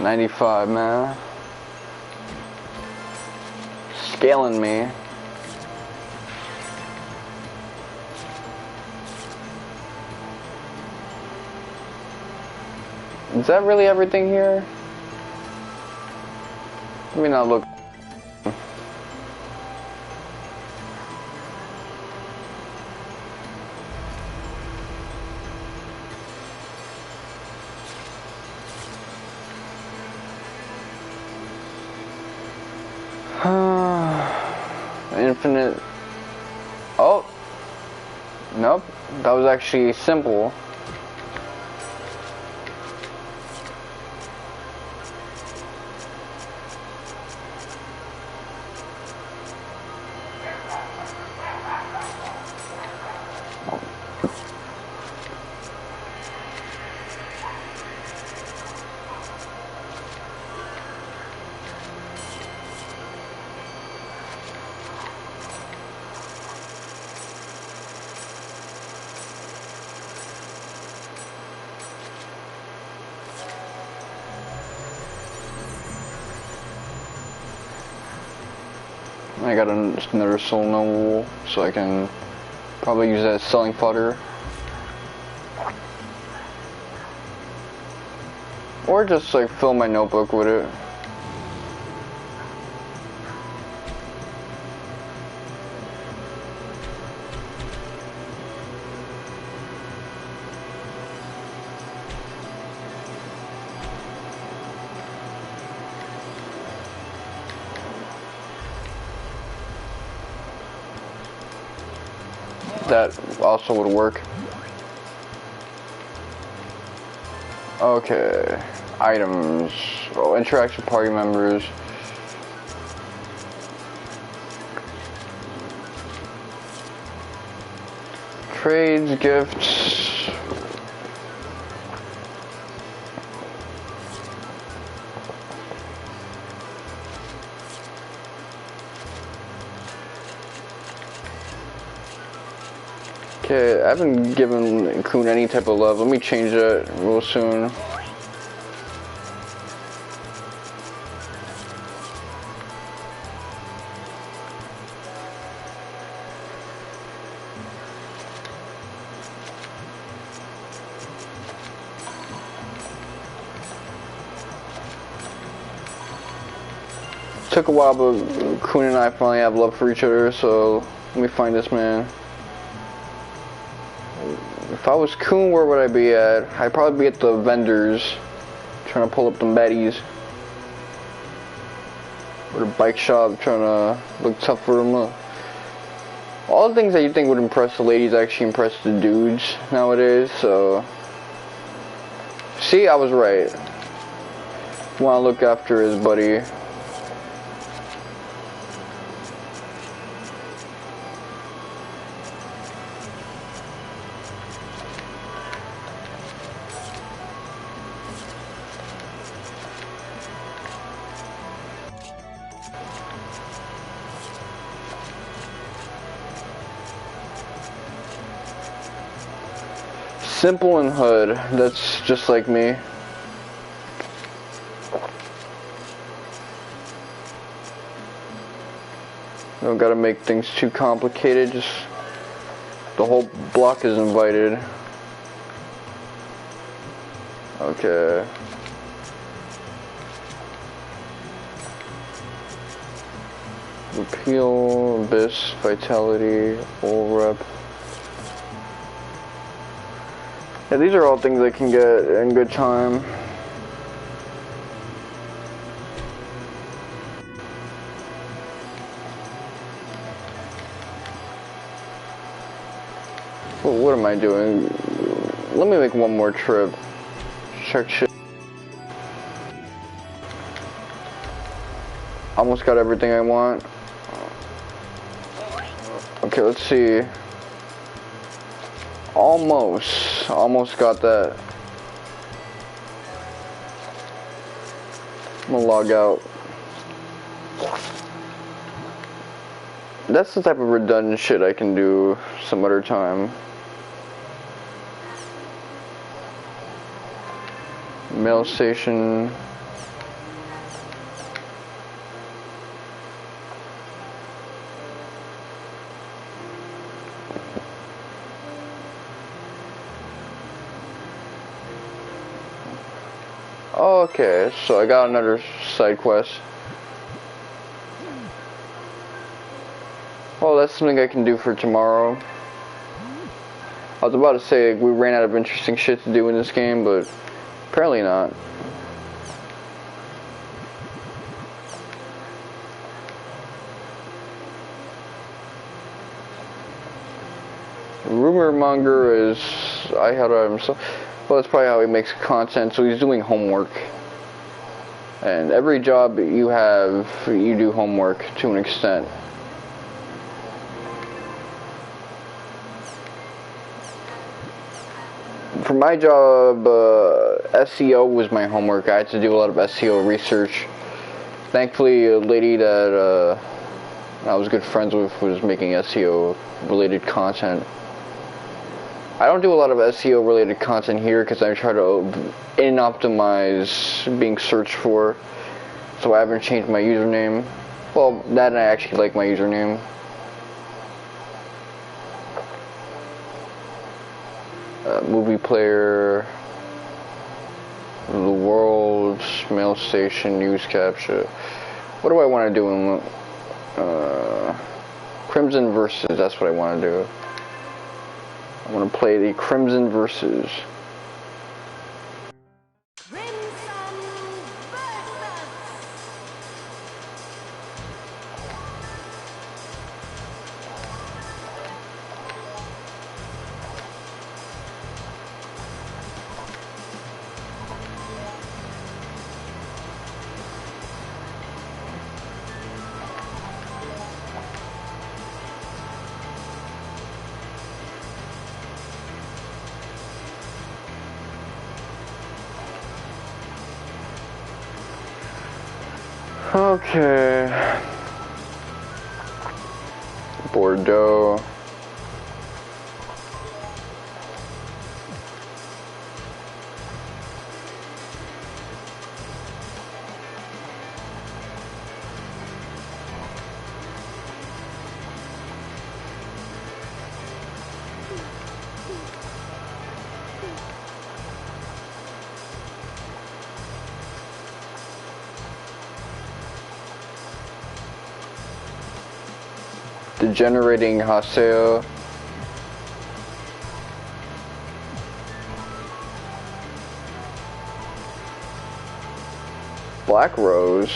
95, man. Scaling me. Is that really everything here? Let me not look. infinite. Oh, nope, that was actually simple. I got another soul noble, so I can probably use that as selling fodder. Or just like fill my notebook with it. That also would work. Okay, items. Oh, interaction with party members. Trades, gifts. Okay, I haven't given Kun any type of love. Let me change that real soon. Took a while, but Kun and I finally have love for each other, so let me find this man. If I was Kun, where would I be at? I'd probably be at the vendors, trying to pull up them baddies. Or the bike shop, trying to look tough for them. All the things that you think would impress the ladies actually impress the dudes nowadays, so... See, I was right. Want to look after his buddy. Simple and hood, that's just like me. Don't gotta make things too complicated, just the whole block is invited. Okay. Repeal, Abyss, Vitality, Full Rep. Yeah, these are all things I can get in good time. Well, what am I doing? Let me make one more trip. Check shit. Almost got everything I want. Okay, let's see. Almost got that. I'm gonna log out. That's the type of redundant shit I can do some other time. Mail station. Okay, so I got another side quest. Oh, that's something I can do for tomorrow. I was about to say we ran out of interesting shit to do in this game, but apparently not. Rumor monger is I had himself. Well, that's probably how he makes content. So he's doing homework. And every job you have, you do homework to an extent. For my job, SEO was my homework. I had to do a lot of SEO research. Thankfully, a lady that I was good friends with was making SEO related content. I don't do a lot of SEO related content here because I try to optimize being searched for. So I haven't changed my username. Well, that and I actually like my username. Movie player, the world, mail station, news capture. What do I want to do in Crimson Versus? That's what I want to do. I want to play the Crimson Versus. Okay. Bordeaux. Degenerating Haseo. Black Rose.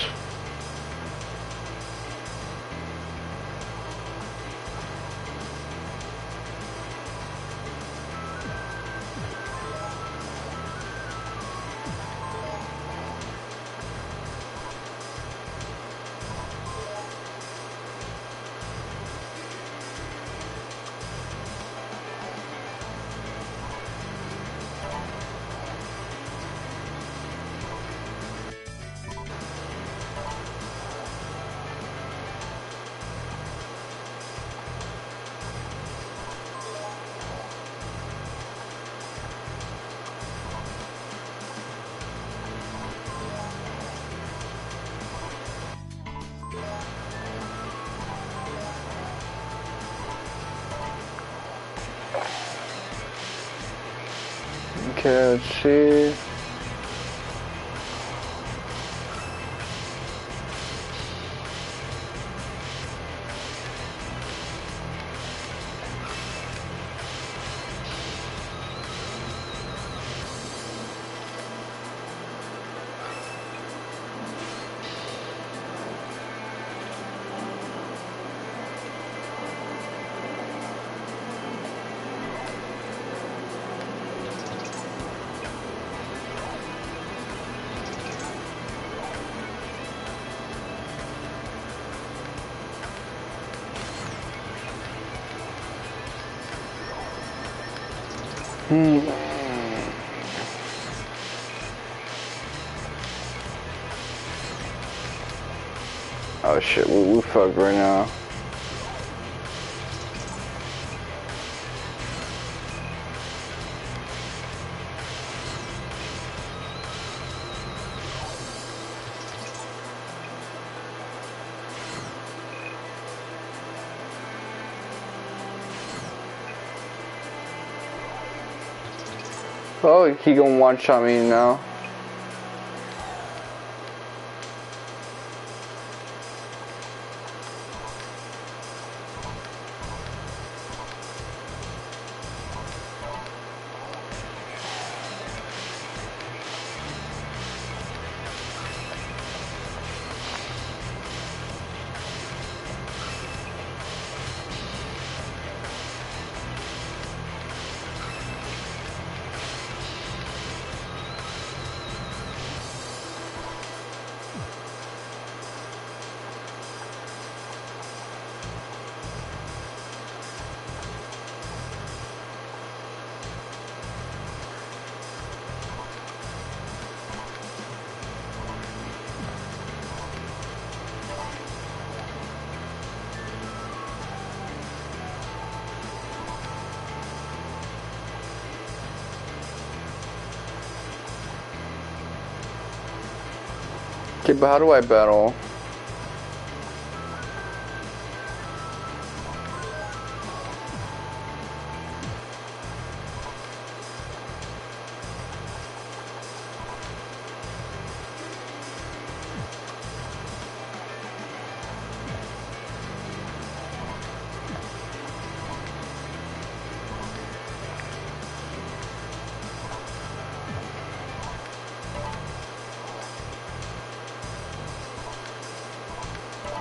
Okay, let's see. Oh shit, we fucked right now. Oh, he gonna one-shot me now. Okay, but how do I battle?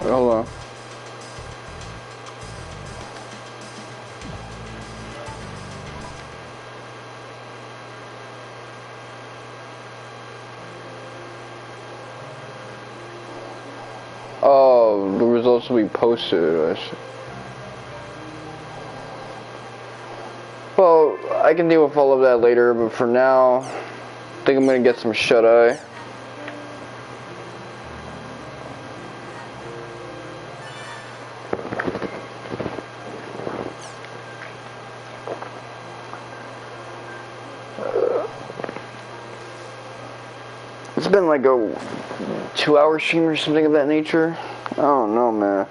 Hold on. Oh, the results will be posted. Well, I can deal with all of that later, but for now, I think I'm gonna get some shut-eye. It's been like a 2-hour stream or something of that nature. I don't know, man.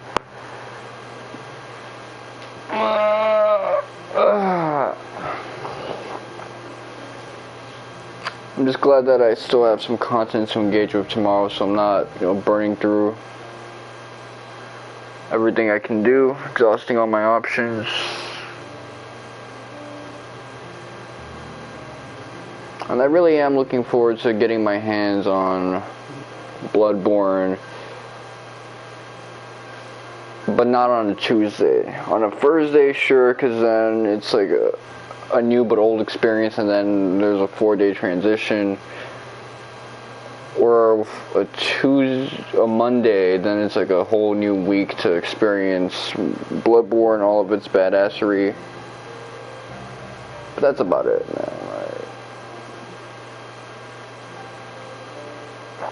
I'm just glad that I still have some content to engage with tomorrow, so I'm not, burning through everything I can do, exhausting all my options. And I really am looking forward to getting my hands on Bloodborne, but not on a Tuesday. On a Thursday, sure, because then it's like a new but old experience, and then there's a 4-day transition. Or a Monday, then it's like a whole new week to experience Bloodborne, all of its badassery. But that's about it, man.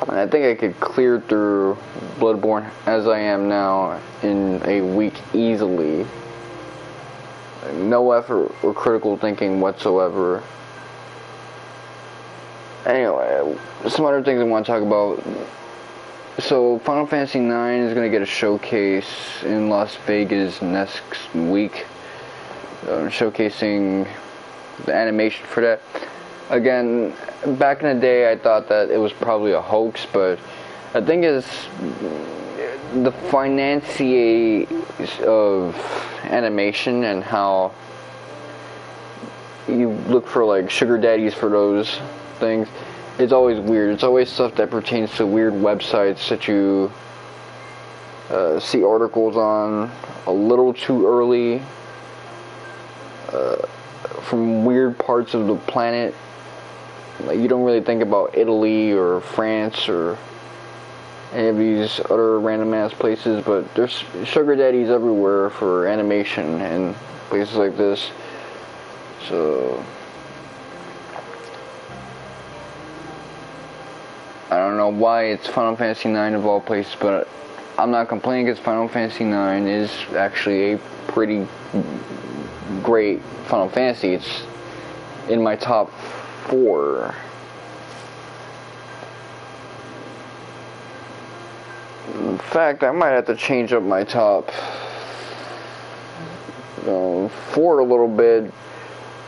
And I think I could clear through Bloodborne as I am now in a week easily. No effort or critical thinking whatsoever. Anyway, some other things I want to talk about. So, Final Fantasy IX is going to get a showcase in Las Vegas next week. Showcasing the animation for that. Again, back in the day I thought that it was probably a hoax, but I think it's the financier of animation and how you look for like sugar daddies for those things. It's always weird. It's always stuff that pertains to weird websites that you see articles on a little too early from weird parts of the planet. Like, you don't really think about Italy or France or any of these other random ass places, but there's sugar daddies everywhere for animation and places like this. So I don't know why it's Final Fantasy IX of all places, but I'm not complaining because Final Fantasy IX is actually a pretty great Final Fantasy. It's in my top 4. In fact, I might have to change up my top 4 a little bit,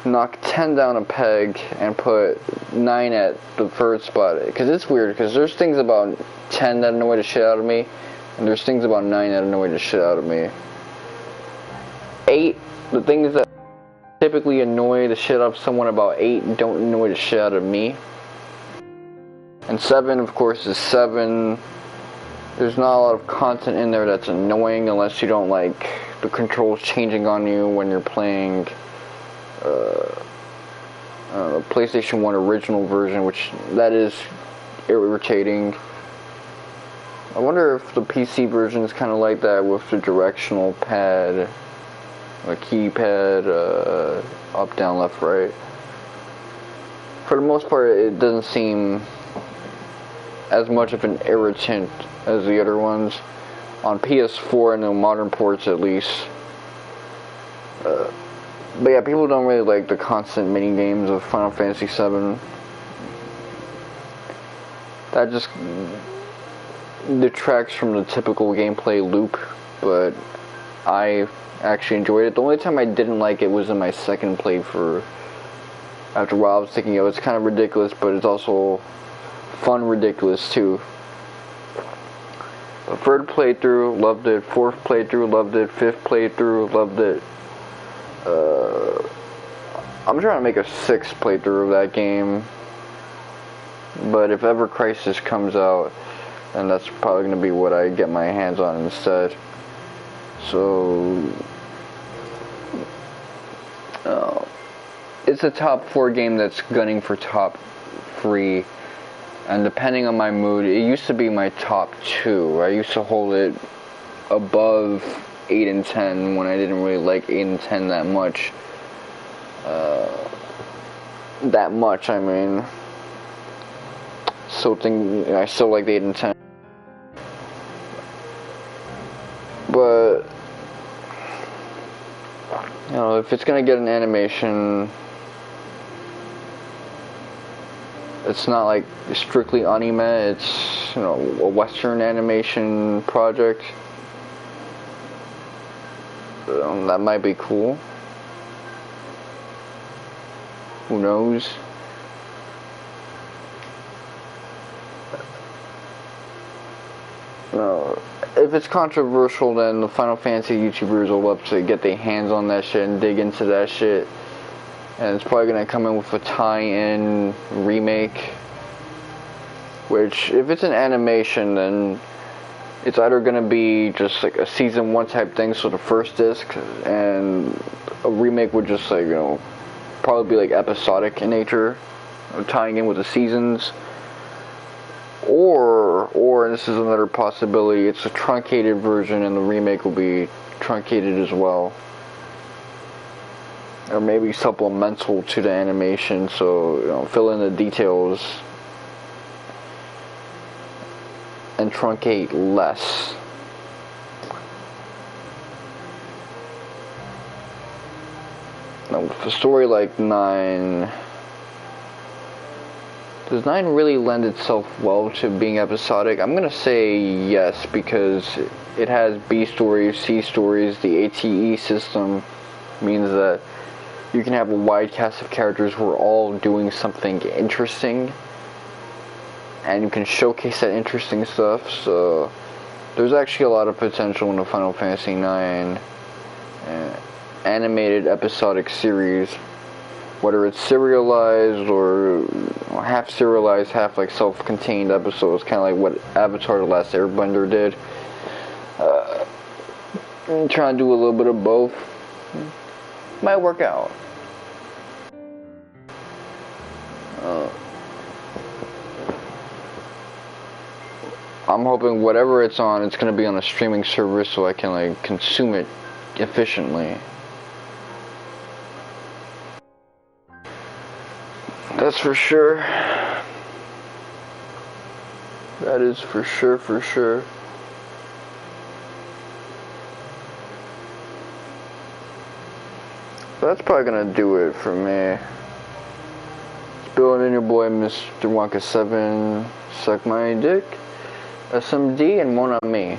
knock 10 down a peg, and put 9 at the first spot. Because it's weird, because there's things about 10 that annoy the shit out of me, and there's things about 9 that annoy the shit out of me. 8, the things that typically annoy the shit out of someone about 8 don't annoy the shit out of me. And 7, of course, is 7. There's not a lot of content in there that's annoying unless you don't like the controls changing on you when you're playing the PlayStation 1 original version, which that is irritating. I wonder if the PC version is kind of like that with the directional pad, a keypad, up, down, left, right. For the most part, it doesn't seem as much of an irritant as the other ones. On PS4 and the modern ports at least. But yeah, people don't really like the constant mini games of Final Fantasy VII. That just detracts from the typical gameplay loop, but I actually enjoyed it. The only time I didn't like it was in my second playthrough. After a while, I was thinking, it's kind of ridiculous, but it's also fun ridiculous too. The third playthrough, loved it. Fourth playthrough, loved it. Fifth playthrough, loved it. I'm trying to make a sixth playthrough of that game, but if ever Crisis comes out, then that's probably going to be what I get my hands on instead. So, it's a top 4 game that's gunning for top 3, and depending on my mood, it used to be my top 2. I used to hold it above 8 and 10 when I didn't really like 8 and 10 that much. I mean. I still like the 8 and 10. But, if it's gonna get an animation, it's not like strictly anime, it's, a Western animation project. That might be cool. Who knows? If it's controversial, then the Final Fantasy YouTubers will love to get their hands on that shit and dig into that shit. And it's probably gonna come in with a tie-in remake. Which, if it's an animation, then it's either gonna be just like a season 1 type thing, so the first disc, and a remake would just like, probably be like episodic in nature, tying in with the seasons. Or this is another possibility, it's a truncated version and the remake will be truncated as well. Or maybe supplemental to the animation, so, fill in the details and truncate less. Now, with a story like 9, does 9 really lend itself well to being episodic? I'm gonna say yes, because it has B stories, C stories. The ATE system means that you can have a wide cast of characters who are all doing something interesting, and you can showcase that interesting stuff. So there's actually a lot of potential in the Final Fantasy IX animated episodic series. Whether it's serialized or half serialized, half like self-contained episodes, kind of like what Avatar: The Last Airbender did. I'm trying to do a little bit of both. Might work out. I'm hoping whatever it's on, it's gonna be on a streaming service so I can like consume it efficiently. That's for sure. That is for sure. That's probably gonna do it for me. It's Bill and your boy, Mr. Wonka 7. Suck my dick. SMD and Mon Ami.